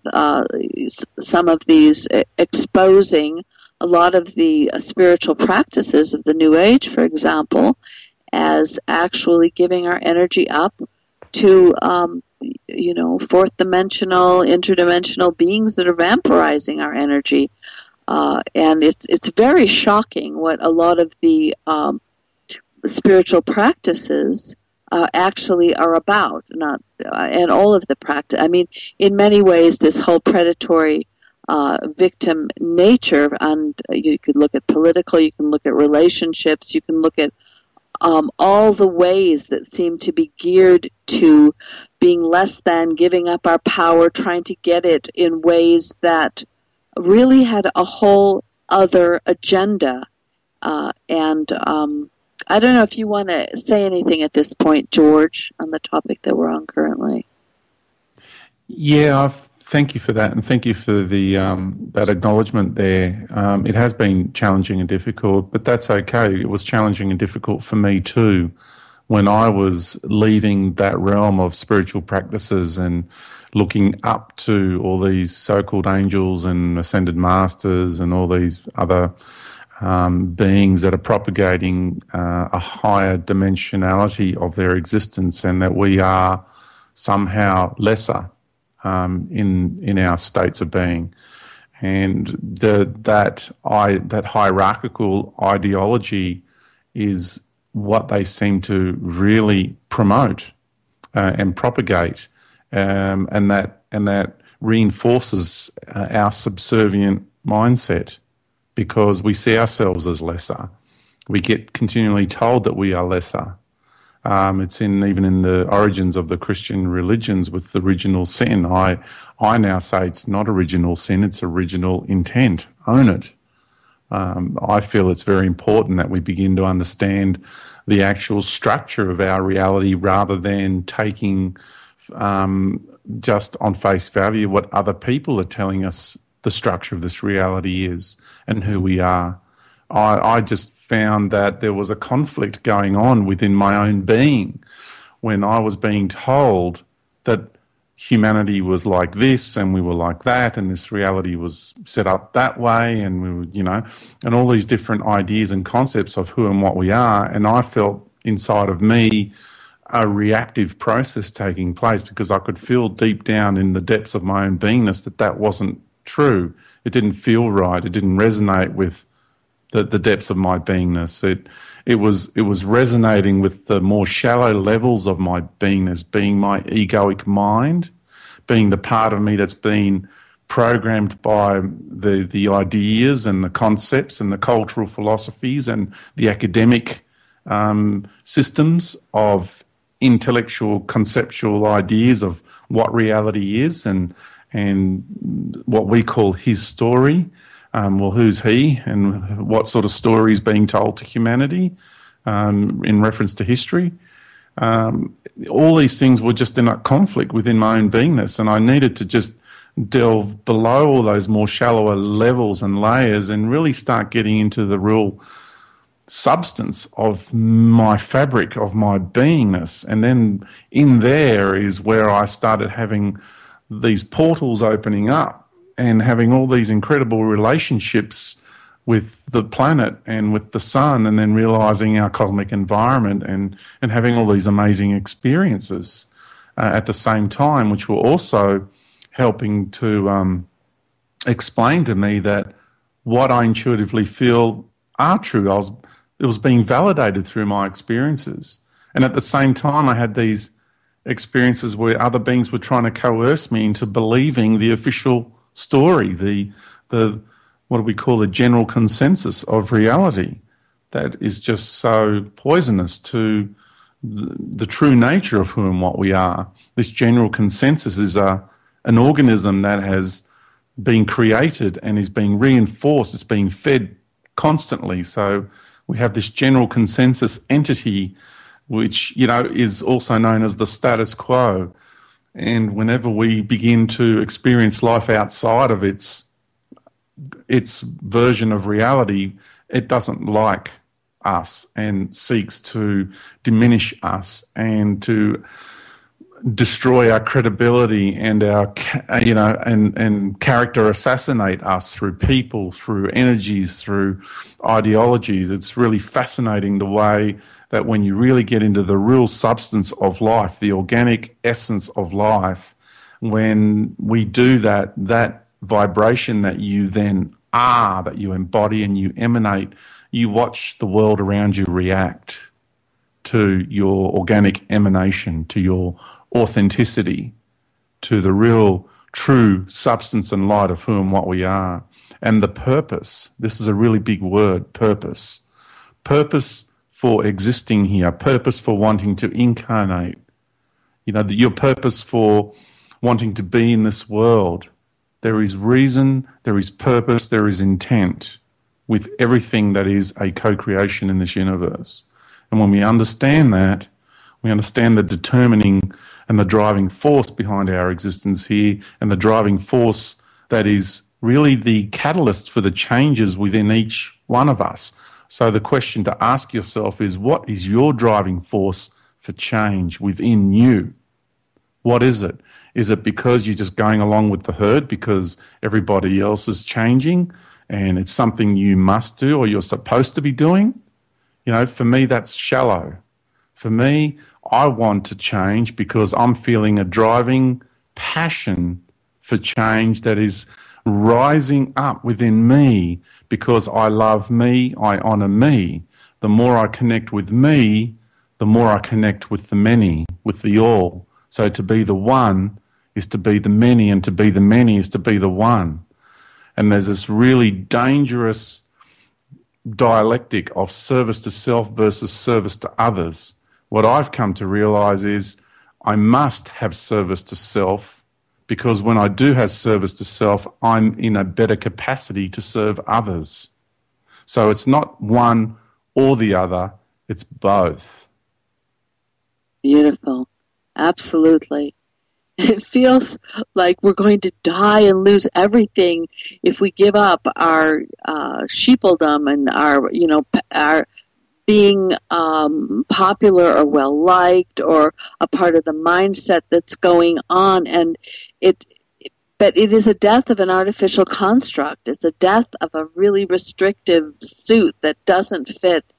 some of these, exposing a lot of the spiritual practices of the New Age, for example, as actually giving our energy up to, fourth dimensional, interdimensional beings that are vampirizing our energy. And it's very shocking what a lot of the spiritual practices actually are about. And all of the practice. I mean, in many ways, this whole predatory victim nature, and you could look at political, you can look at relationships, you can look at all the ways that seem to be geared to being less than, giving up our power, trying to get it in ways that really had a whole other agenda. And I don't know if you want to say anything at this point, George, on the topic that we're on currently. Yeah, thank you for that, and thank you for the that acknowledgement there. It has been challenging and difficult, but that's okay. It was challenging and difficult for me too when I was leaving that realm of spiritual practices and looking up to all these so-called angels and ascended masters and all these other beings that are propagating a higher dimensionality of their existence, and that we are somehow lesser in our states of being. And that hierarchical ideology is what they seem to really promote and propagate, and that reinforces our subservient mindset, because we see ourselves as lesser. We get continually told that we are lesser. It's even in the origins of the Christian religions with the original sin. I now say it's not original sin, it's original intent. Own it. I feel it's very important that we begin to understand the actual structure of our reality rather than taking just on face value what other people are telling us the structure of this reality is and who we are. I just found that there was a conflict going on within my own being when I was being told that humanity was like this and we were like that and this reality was set up that way, and we were, and all these different ideas and concepts of who and what we are. And I felt inside of me a reactive process taking place because I could feel deep down in the depths of my own beingness that wasn't true. It didn't feel right. It didn't resonate with the depths of my beingness. It was resonating with the more shallow levels of my beingness, being my egoic mind, being the part of me that's been programmed by the ideas and the concepts and the cultural philosophies and the academic systems of intellectual conceptual ideas of what reality is and what we call his story. Well, who's he and what sort of story is being told to humanity in reference to history? All these things were just in a conflict within my own beingness, and I needed to just delve below all those more shallower levels and layers and really start getting into the real substance of my fabric, of my beingness. And then in there is where I started having these portals opening up and having all these incredible relationships with the planet and with the sun, and then realizing our cosmic environment and having all these amazing experiences at the same time, which were also helping to explain to me that what I intuitively feel are true. It was being validated through my experiences. And at the same time, I had these experiences where other beings were trying to coerce me into believing the official story, the what do we call the general consensus of reality that is just so poisonous to the true nature of who and what we are. This general consensus is an organism that has been created and is being reinforced. It's being fed constantly. So we have this general consensus entity, which, you know, is also known as the status quo. And whenever we begin to experience life outside of its version of reality, it doesn't like us and seeks to diminish us and to destroy our credibility and our, you know, and character assassinate us through people, through energies, through ideologies. It's really fascinating the way that when you really get into the real substance of life, the organic essence of life, when we do that, that vibration that you then are, that you embody and you emanate, you watch the world around you react to your organic emanation, to your authenticity, to the real true substance and light of who and what we are. And the purpose, this is a really big word, purpose. Purpose for existing here, purpose for wanting to incarnate. You know, your purpose for wanting to be in this world. There is reason, there is purpose, there is intent with everything that is a co-creation in this universe. And when we understand that, we understand the determining and the driving force behind our existence here, and the driving force that is really the catalyst for the changes within each one of us. So the question to ask yourself is, what is your driving force for change within you? What is it? Is it because you're just going along with the herd because everybody else is changing and it's something you must do or you're supposed to be doing? You know, for me, that's shallow. For me, I want to change because I'm feeling a driving passion for change that is rising up within me because I love me, I honor me. The more I connect with me, the more I connect with the many, with the all. So to be the one is to be the many, and to be the many is to be the one. And there's this really dangerous dialectic of service to self versus service to others. What I've come to realize is I must have service to self, because when I do have service to self, I'm in a better capacity to serve others. So it's not one or the other, it's both. Beautiful. Absolutely. It feels like we're going to die and lose everything if we give up our sheepledom and our being popular or well liked or a part of the mindset that's going on, but it is a death of an artificial construct. It's a death of a really restrictive suit that doesn't fit.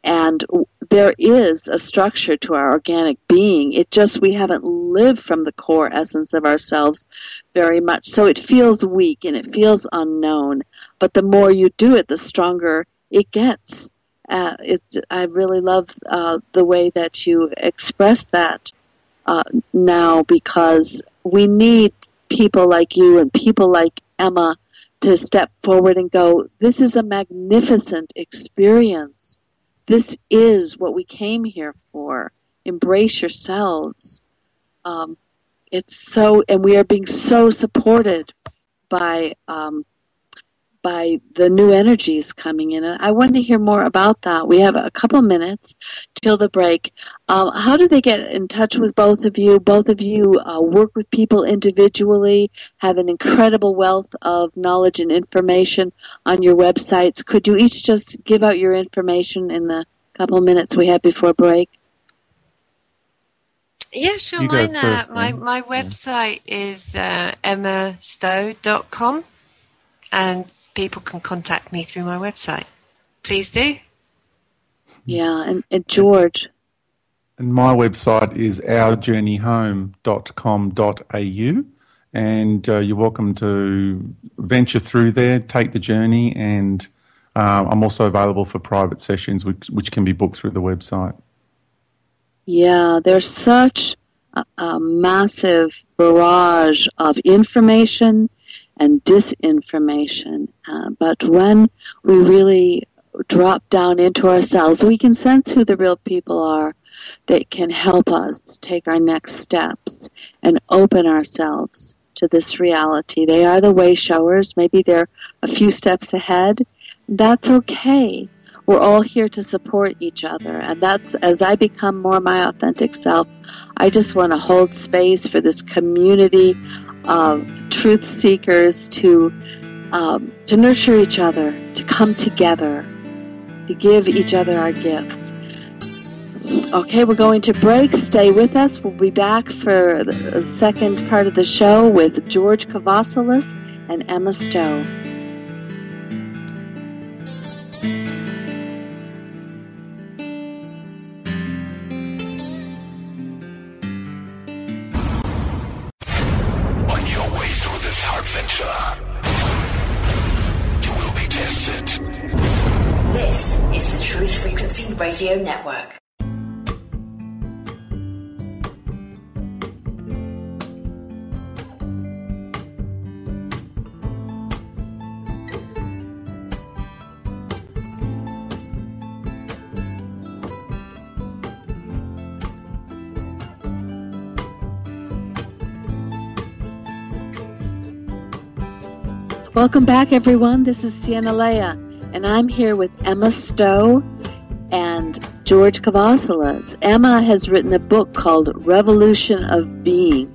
And there is a structure to our organic being. It just, we haven't lived from the core essence of ourselves very much. So it feels weak and it feels unknown. But the more you do it, the stronger it gets. I really love the way that you express that now, because we need people like you and people like Emma to step forward and go, this is a magnificent experience. This is what we came here for. Embrace yourselves. It's so, and we are being so supported by the new energies coming in. And I wanted to hear more about that. We have a couple minutes till the break. How do they get in touch with both of you? Both of you work with people individually, have an incredible wealth of knowledge and information on your websites. Could you each just give out your information in the couple minutes we have before break? Yeah, sure. You go Mine, first, my website is emmastow.com, and people can contact me through my website. Please do. Yeah, and George. And my website is ourjourneyhome.com.au, and you're welcome to venture through there, take the journey, and I'm also available for private sessions, which can be booked through the website. Yeah, there's such a massive barrage of information and disinformation. But when we really drop down into ourselves, we can sense who the real people are that can help us take our next steps and open ourselves to this reality. They are the way showers. Maybe they're a few steps ahead. That's okay. We're all here to support each other. And that's, as I become more my authentic self, I just want to hold space for this community of truth seekers to nurture each other, to come together, to give each other our gifts. Okay, we're going to break. Stay with us. We'll be back for the second part of the show with George Kavassilas and Emma Stow. On your way through this hard venture, you will be tested. This is the Truth Frequency Radio Network. Welcome back, everyone. This is Sienna Leia, and I'm here with Emma Stow and George Kavassilas. Emma has written a book called Revolution of Being,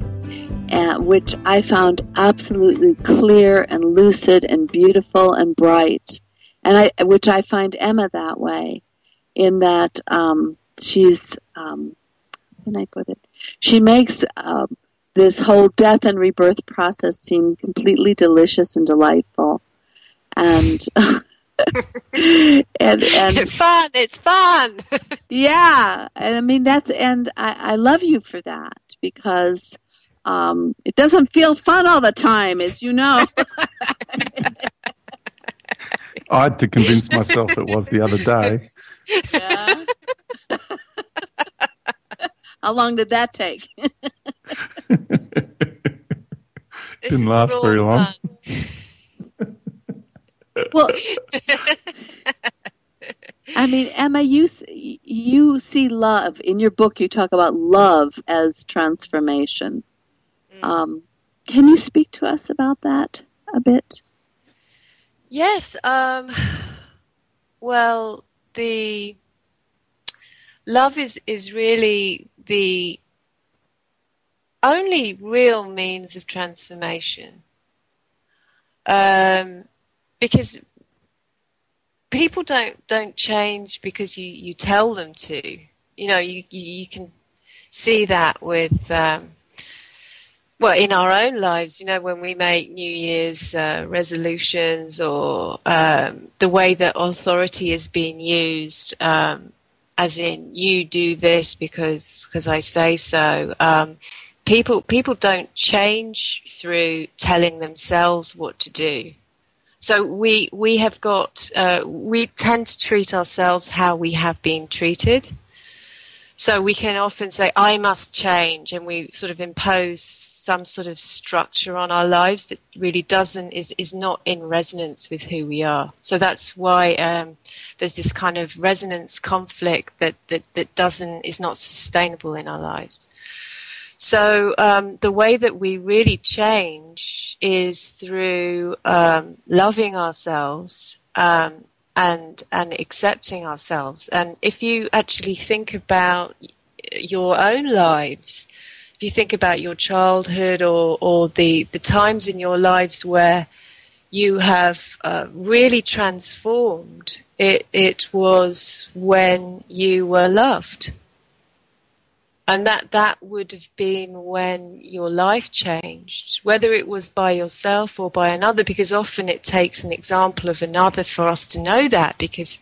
which I found absolutely clear and lucid and beautiful and bright, and which I find Emma that way, in that she's, how can I put it? She makes this whole death and rebirth process seem completely delicious and delightful, and It's fun. Yeah, I mean and I love you for that, because it doesn't feel fun all the time, as you know. I had to convince myself it was the other day. Yeah. How long did that take? Didn't last very long. Well, I mean, Emma, you see love in your book. You talk about love as transformation. Can you speak to us about that a bit? Yes. Well, the love is really the only real means of transformation, because people don't change because you tell them to. You know, you can see that with in our own lives. You know, when we make New Year's resolutions, or the way that authority is being used, as in, you do this because I say so. People don't change through telling themselves what to do. So we have got, we tend to treat ourselves how we have been treated. So we can often say, I must change, and we sort of impose some sort of structure on our lives that really is not in resonance with who we are. So that's why there's this kind of resonance conflict that is not sustainable in our lives. So the way that we really change is through loving ourselves, and accepting ourselves. And if you actually think about your own lives, if you think about your childhood, or the times in your lives where you have really transformed, it was when you were loved. And that would have been when your life changed, whether it was by yourself or by another, because often it takes an example of another for us to know that, because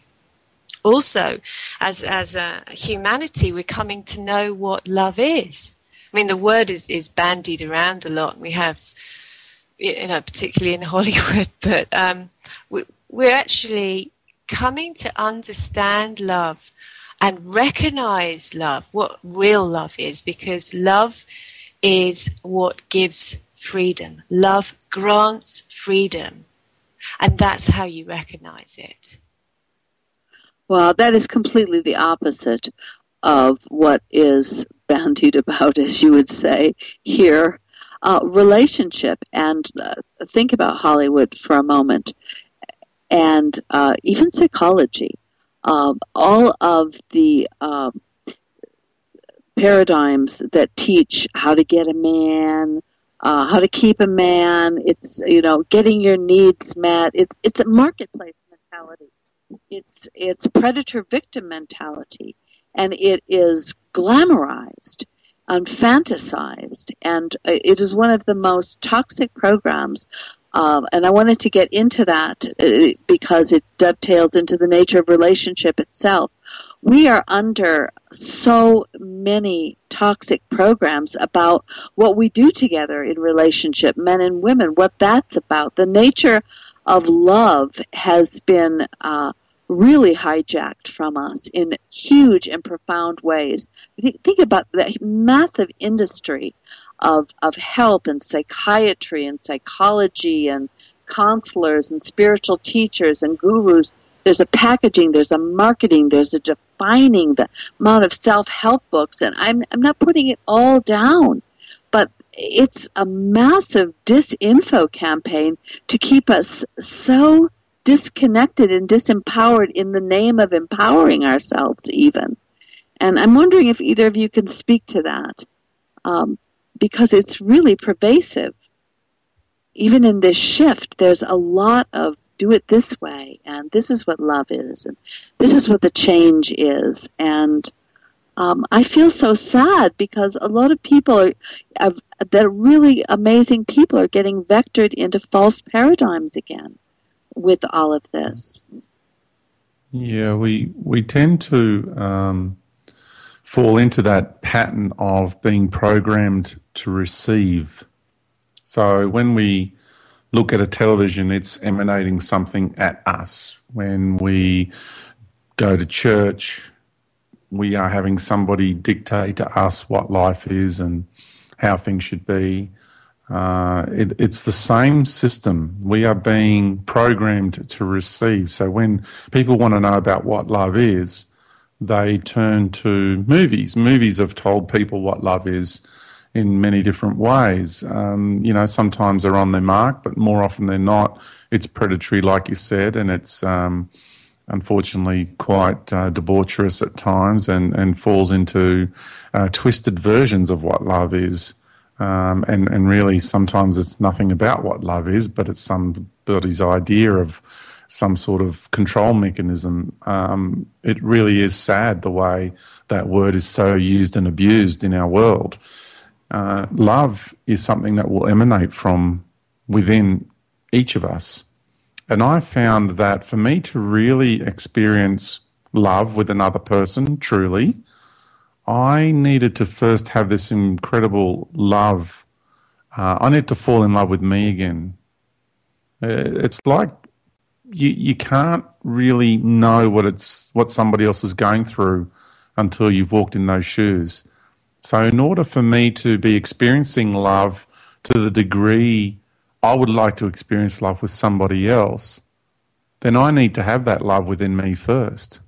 also as a humanity, we're coming to know what love is. I mean, the word is bandied around a lot. We have, particularly in Hollywood, but we're actually coming to understand love and recognize love, what real love is, because love is what gives freedom. Love grants freedom, and that's how you recognize it. Well, that is completely the opposite of what is bandied about, as you would say here. Relationship, and think about Hollywood for a moment, and even psychology. All of the paradigms that teach how to get a man, how to keep a man, it's getting your needs met. It's a marketplace mentality. It's predator victim mentality, and it is glamorized and fantasized, and it is one of the most toxic programs. And I wanted to get into that because it dovetails into the nature of relationship itself. We are under so many toxic programs about what we do together in relationship, men and women, what that's about. The nature of love has been really hijacked from us in huge and profound ways. Think about that massive industry of help and psychiatry and psychology and counselors and spiritual teachers and gurus. There's a packaging, there's a marketing, there's a defining, the amount of self-help books, and I'm not putting it all down, but it's a massive disinfo campaign to keep us so disconnected and disempowered in the name of empowering ourselves even. And I'm wondering if either of you can speak to that. Because it's really pervasive. Even in this shift, there's a lot of do it this way, and this is what love is, and this is what the change is. And I feel so sad because a lot of people that are really amazing people are getting vectored into false paradigms again with all of this. Yeah, we tend to fall into that pattern of being programmed to receive. So when we look at a television, it's emanating something at us. When we go to church, we are having somebody dictate to us what life is and how things should be. It's the same system. We are being programmed to receive. So when people want to know about what love is, they turn to movies. Movies have told people what love is in many different ways. Sometimes they're on their mark, but more often than not, it's predatory, like you said, and it's unfortunately quite debaucherous at times and falls into twisted versions of what love is. And really sometimes it's nothing about what love is, but it's somebody's idea of some sort of control mechanism. It really is sad the way that word is so used and abused in our world. Love is something that will emanate from within each of us. And I found that for me to really experience love with another person, truly, I needed to first have this incredible love. I need to fall in love with me again. It's like you can't really know what somebody else is going through until you've walked in those shoes. So in order for me to be experiencing love to the degree I would like to experience love with somebody else, then I need to have that love within me first.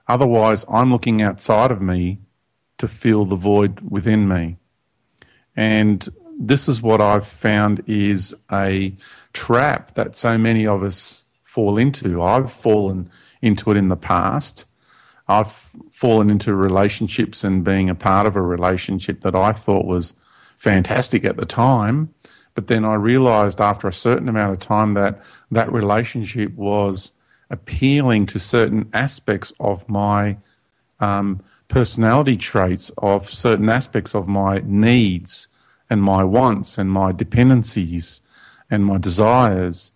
Otherwise, I'm looking outside of me to fill the void within me. And this is what I've found is a trap that so many of us fall into. I've fallen into it in the past. I've fallen into relationships and being a part of a relationship that I thought was fantastic at the time. But then I realized after a certain amount of time that that relationship was appealing to certain aspects of my personality traits of certain aspects of my needs and my wants and my dependencies and my desires.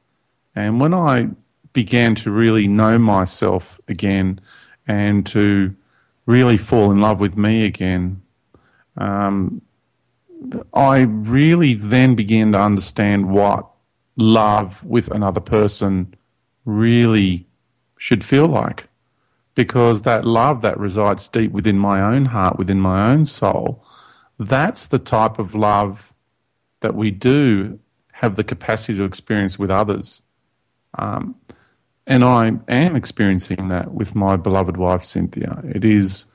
And when I began to really know myself again and to really fall in love with me again, I really then began to understand what love with another person really should feel like. Because that love that resides deep within my own heart, within my own soul, that's the type of love that we do have the capacity to experience with others. And I am experiencing that with my beloved wife, Cynthia. It is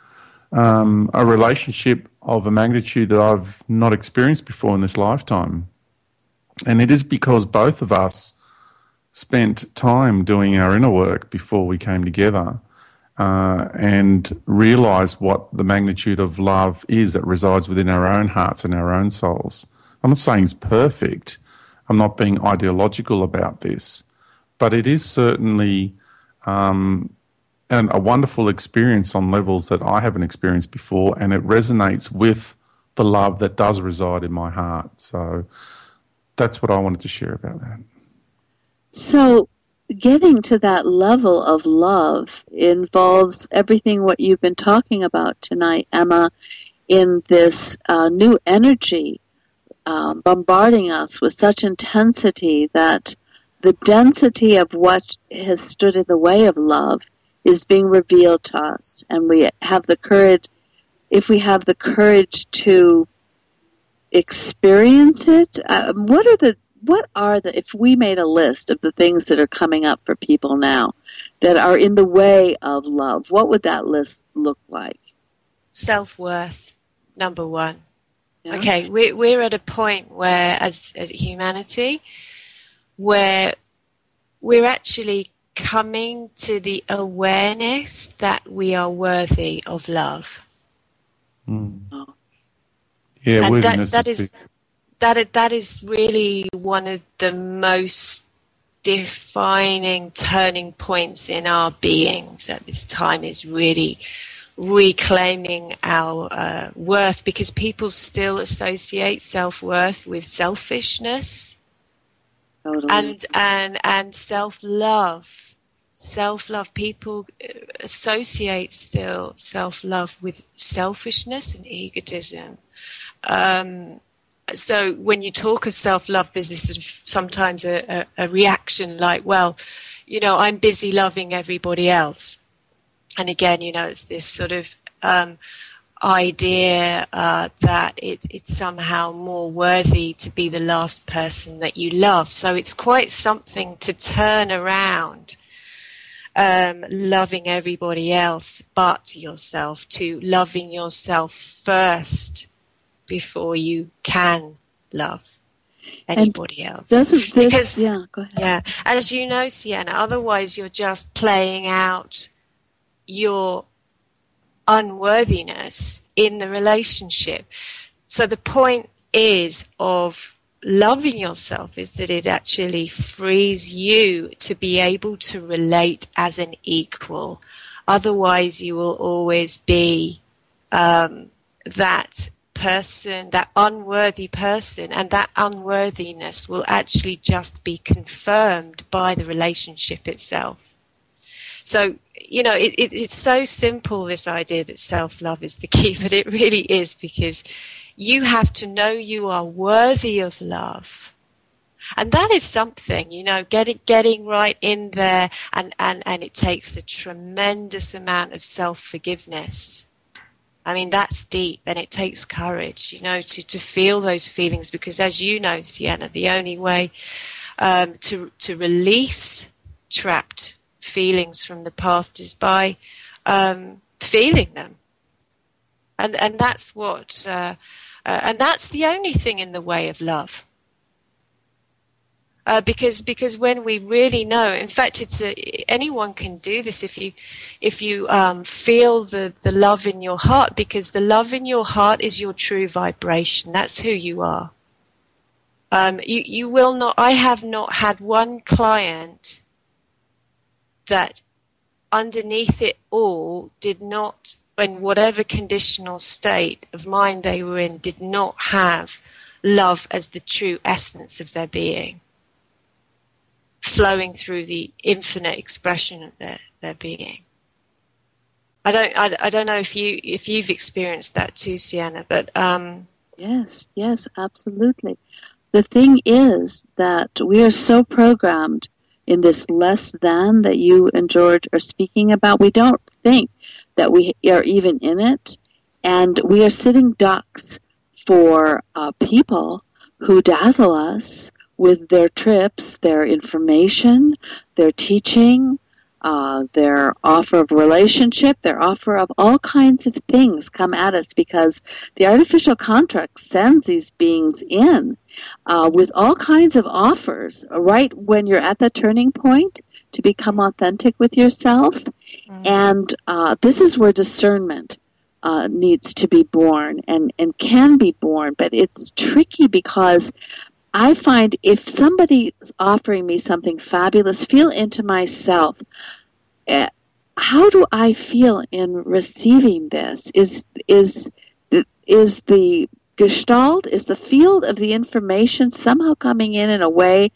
a relationship of a magnitude that I've not experienced before in this lifetime. And it is because both of us spent time doing our inner work before we came together. And realize what the magnitude of love is that resides within our own hearts and our own souls. I'm not saying it's perfect. I'm not being ideological about this. But it is certainly a wonderful experience on levels that I haven't experienced before, and it resonates with the love that does reside in my heart. So that's what I wanted to share about that. So getting to that level of love involves everything what you've been talking about tonight, Emma, in this new energy bombarding us with such intensity that the density of what has stood in the way of love is being revealed to us. And we have the courage, if we have the courage to experience it, what are the, if we made a list of the things that are coming up for people now that are in the way of love, what would that list look like? Self-worth, number one. Yeah. Okay, we're at a point where, as humanity, where we're actually coming to the awareness that we are worthy of love. Mm. Yeah, and worthiness that is really one of the most defining turning points in our beings at this time, is really reclaiming our worth, because people still associate self-worth with selfishness. Totally. And self-love. People associate still self-love with selfishness and egotism. So when you talk of self-love, there's this sometimes a reaction like, well, I'm busy loving everybody else. And again, it's this sort of idea that it's somehow more worthy to be the last person that you love. So it's quite something to turn around loving everybody else but yourself, to loving yourself first before you can love anybody else. Doesn't this, because, yeah, go ahead. Yeah, as you know, Sienna, otherwise you're just playing out your unworthiness in the relationship. So the point is of loving yourself is that it actually frees you to be able to relate as an equal. Otherwise you will always be that person, that unworthy person, and that unworthiness will actually just be confirmed by the relationship itself. So, it's so simple, this idea that self-love is the key, but it really is, because you have to know you are worthy of love. And that is something, getting right in there, and it takes a tremendous amount of self-forgiveness. I mean, that's deep, and it takes courage, to feel those feelings, because as you know, Sienna, the only way to release trapped feelings from the past is by feeling them. And that's what, and that's the only thing in the way of love. Because when we really know, in fact, anyone can do this if you feel the love in your heart, because the love in your heart is your true vibration. That's who you are. You will not. I have not had one client that underneath it all did not in whatever conditional state of mind they were in, did not have love as the true essence of their being, flowing through the infinite expression of their being. I don't know if you've experienced that too, Sienna, but yes, absolutely. The thing is that we are so programmed in this less than that you and George are speaking about. We don't think that we are even in it, and we are sitting ducks for people who dazzle us with their trips, their information, their teaching, their offer of relationship, their offer of all kinds of things come at us, because the artificial contract sends these beings in with all kinds of offers right when you're at the turning point to become authentic with yourself. And this is where discernment needs to be born and can be born, but it's tricky because I find if somebody is offering me something fabulous, feel into myself. How do I feel in receiving this? Is the gestalt, is the field of the information somehow coming in a way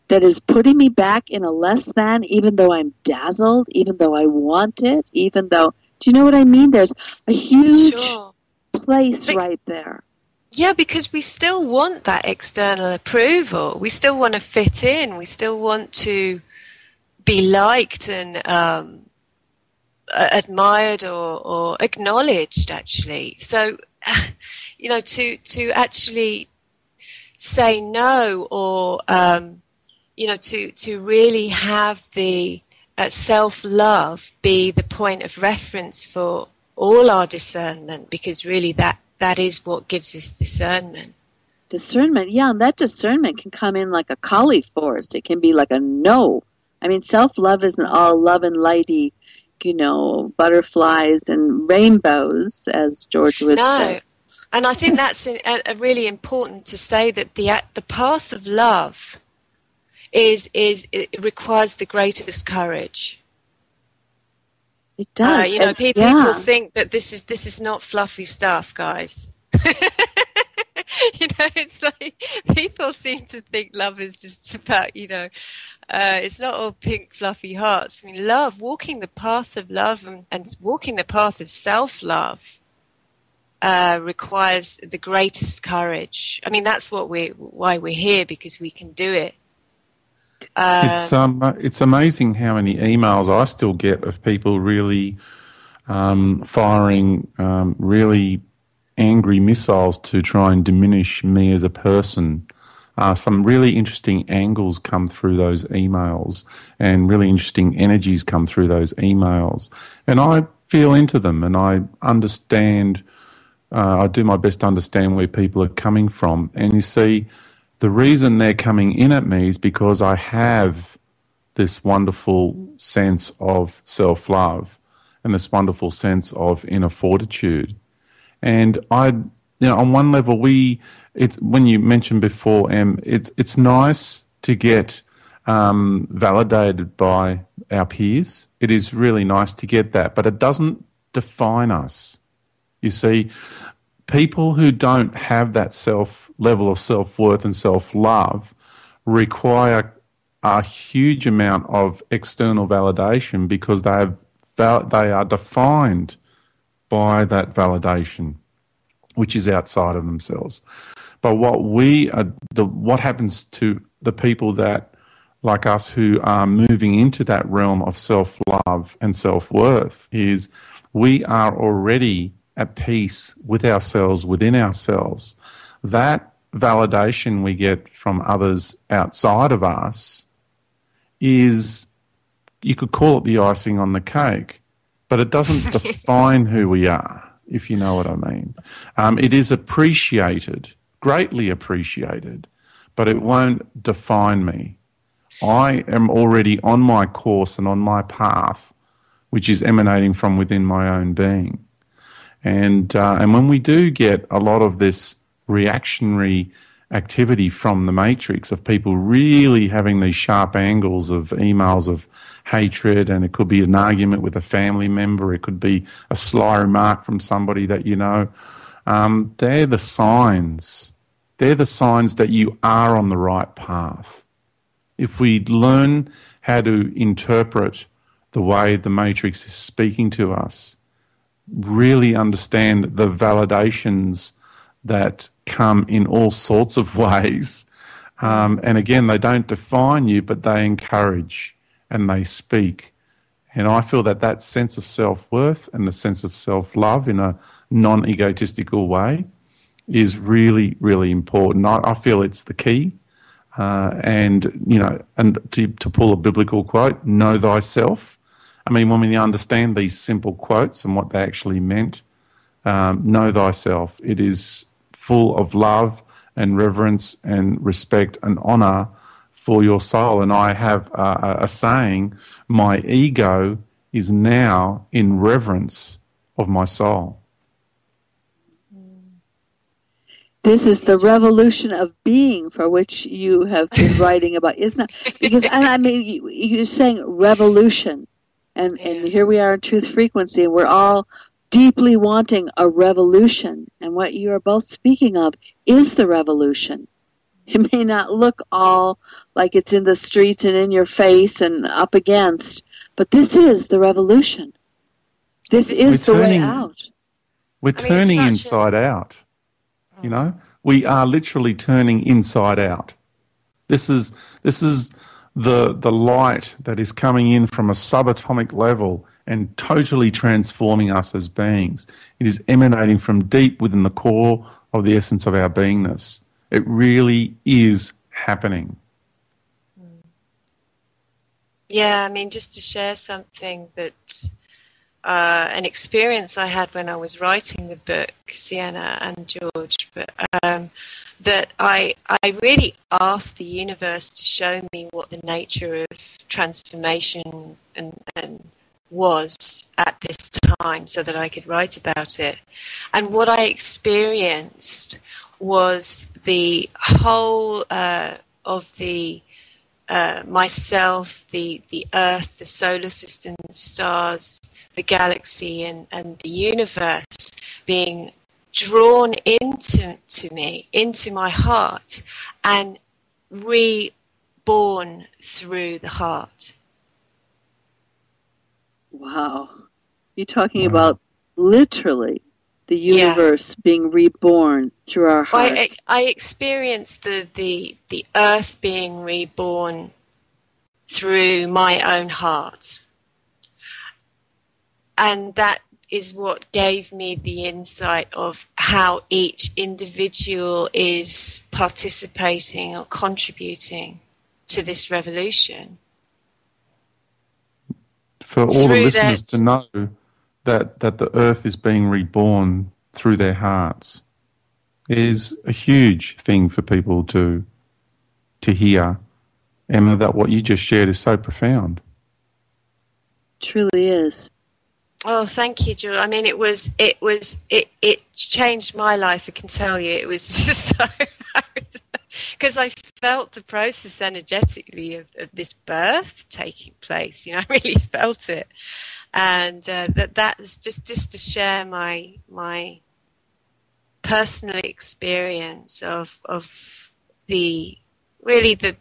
that is putting me back in a less than, even though I'm dazzled, even though I want it, even though, do you know what I mean? There's a huge place right there. Yeah, because we still want that external approval. We still want to fit in. We still want to be liked and admired or acknowledged, actually. So, you know, to actually say no, or, you know, to really have the self-love be the point of reference for all our discernment, because really that is what gives us discernment. Discernment, yeah, and that discernment can come in like a Kali force. It can be like a no. I mean, self-love isn't all love and lighty, you know, butterflies and rainbows, as George would say. And I think that's a really important to say, that the path of love it requires the greatest courage. It does. You know, people think that this is not fluffy stuff, guys. You know, it's like people seem to think love is just about, you know, it's not all pink fluffy hearts. I mean, love, walking the path of love and walking the path of self-love requires the greatest courage. I mean, that's why we're here, because we can do it. It's amazing how many emails I still get of people really firing really angry missiles to try and diminish me as a person. Some really interesting angles come through those emails, and really interesting energies come through those emails. And I feel into them, and I understand, I do my best to understand where people are coming from. And you see, the reason they're coming in at me is because I have this wonderful sense of self-love and this wonderful sense of inner fortitude. And you know, on one level, it's when you mentioned before, Em, it's nice to get validated by our peers. It is really nice to get that, but it doesn't define us. You see, people who don't have that level of self-worth and self-love require a huge amount of external validation, because they are defined by that validation, which is outside of themselves. But what happens to the people that, like us, who are moving into that realm of self-love and self-worth, is we are already at peace with ourselves, within ourselves. That validation we get from others outside of us is, you could call it the icing on the cake, but it doesn't define who we are, if you know what I mean. It is appreciated, greatly appreciated, but it won't define me. I am already on my course and on my path, which is emanating from within my own being. And when we do get a lot of this reactionary activity from the Matrix of people really having these sharp angles of emails of hatred, and it could be an argument with a family member, it could be a sly remark from somebody that you know. They're the signs. They're the signs that you are on the right path. If we learn how to interpret the way the Matrix is speaking to us, really understand the validations that come in all sorts of ways. And again, they don't define you, but they encourage and they speak. And I feel that that sense of self-worth and the sense of self-love in a non-egotistical way is really, really important. I feel it's the key. And, you know, and to pull a biblical quote, know thyself. I mean, when we understand these simple quotes and what they actually meant, know thyself. It is full of love and reverence and respect and honour for your soul. And I have a saying, my ego is now in reverence of my soul. This is the revolution of being for which you have been writing about, isn't it? Because, and I mean, you're saying revolution, and here we are in Truth Frequency, and we're all deeply wanting a revolution. And what you are both speaking of is the revolution. It may not look all like it's in the streets and in your face and up against, but this is the revolution. This is the way out. We're turning inside out. You know, we are literally turning inside out. This is the light that is coming in from a subatomic level and totally transforming us as beings. It is emanating from deep within the core of the essence of our beingness. It really is happening. Yeah, I mean, just to share something that an experience I had when I was writing the book, Sienna and George, but that I really asked the universe to show me what the nature of transformation and was at this time so that I could write about it. And what I experienced was the whole of the myself, the earth, the solar system, the stars, the galaxy and the universe being drawn into me, into my heart, and reborn through the heart. Wow. You're talking about literally the universe being reborn through our hearts. I experienced the earth being reborn through my own heart. And that is what gave me the insight of how each individual is participating or contributing to this revolution. For all the listeners to know that the earth is being reborn through their hearts is a huge thing for people to hear. Emma, that what you just shared is so profound. Truly is. Oh, thank you, Joe. I mean, it changed my life, I can tell you. It was just so, because I felt the process energetically of this birth taking place. You know, I really felt it. And that was just to share my personal experience of the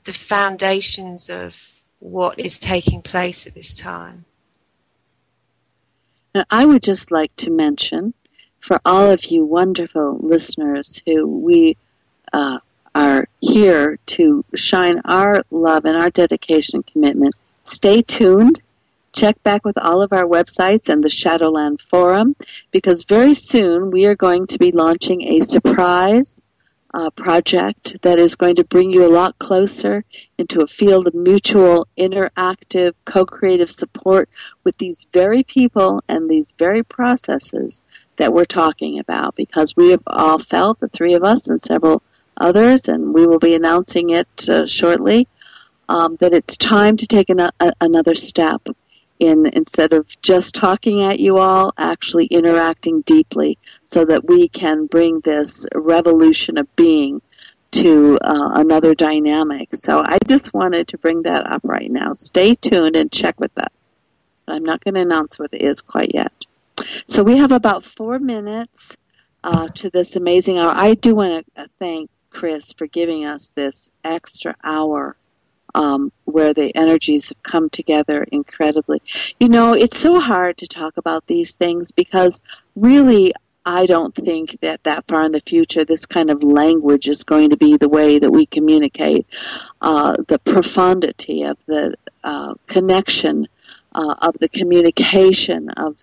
foundations of what is taking place at this time. Now, I would just like to mention, for all of you wonderful listeners who we are here to shine our love and our dedication and commitment, stay tuned. Check back with all of our websites and the Shadowland Forum, because very soon we are going to be launching a surprise project that is going to bring you a lot closer into a field of mutual, interactive, co-creative support with these very people and these very processes that we're talking about, because we have all felt, the three of us and several others, and we will be announcing it shortly, that it's time to take another step in, instead of just talking at you all, actually interacting deeply so that we can bring this revolution of being to another dynamic. So I just wanted to bring that up right now. Stay tuned and check with that. But I'm not going to announce what it is quite yet. So we have about 4 minutes to this amazing hour. I do want to thank Chris for giving us this extra hour where the energies have come together incredibly. You know, it's so hard to talk about these things because really I don't think that far in the future this kind of language is going to be the way that we communicate. The profundity of the connection, of the communication, of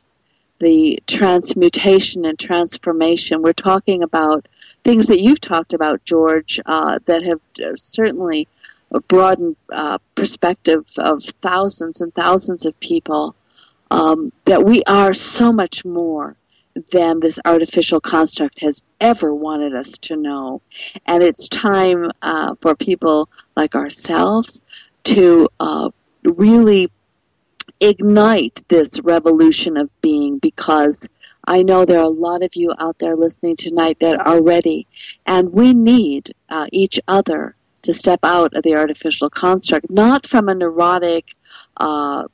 the transmutation and transformation. We're talking about things that you've talked about, George, that have certainly broadened perspective of thousands and thousands of people, that we are so much more than this artificial construct has ever wanted us to know. And it's time for people like ourselves to really ignite this revolution of being, because I know there are a lot of you out there listening tonight that are ready, and we need each other to step out of the artificial construct, not from a neurotic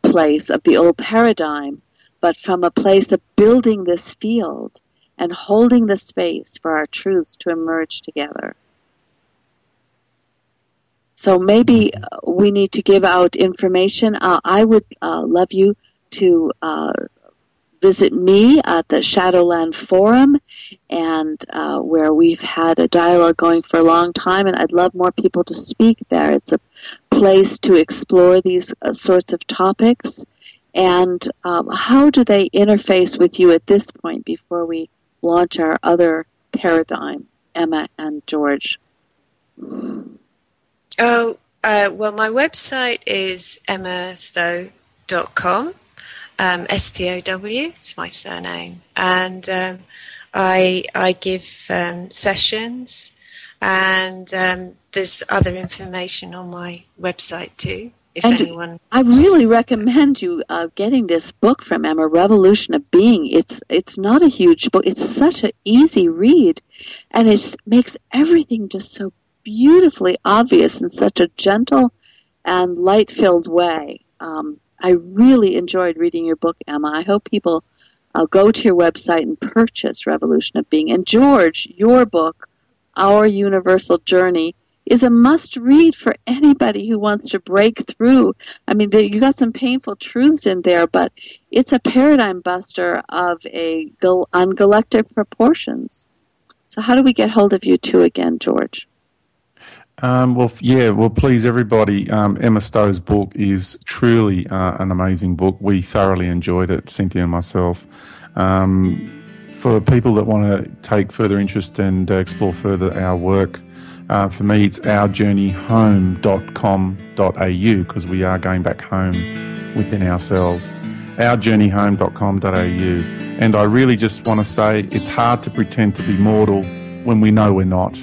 place of the old paradigm, but from a place of building this field and holding the space for our truths to emerge together. So maybe we need to give out information. I would love you to visit me at the Shadowland Forum, and where we've had a dialogue going for a long time, and I'd love more people to speak there. It's a place to explore these sorts of topics. And how do they interface with you at this point before we launch our other paradigm, Emma and George? Well, my website is emmastow.com. STOW is my surname, and I give sessions, and there's other information on my website too. If and anyone, I really recommend you getting this book from Emma, Revolution of Being. It's not a huge book. It's such an easy read, and it makes everything just so beautifully obvious in such a gentle and light-filled way. I really enjoyed reading your book, Emma. I hope people go to your website and purchase Revolution of Being. And George, your book, Our Universal Journey, is a must-read for anybody who wants to break through. I mean, you got some painful truths in there, but it's a paradigm buster of on galactic proportions. So how do we get hold of you two again, George? Well, please, everybody. Emma Stow's book is truly an amazing book. We thoroughly enjoyed it, Cynthia and myself. For people that want to take further interest and explore further our work, for me, it's ourjourneyhome.com.au, because we are going back home within ourselves. ourjourneyhome.com.au. And I really just want to say it's hard to pretend to be mortal when we know we're not.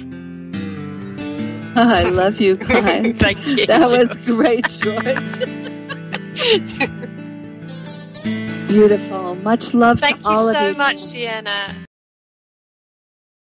I love you guys. Thank you. That was great, George. Beautiful. Much love to all of you. Thank you so much, Sienna.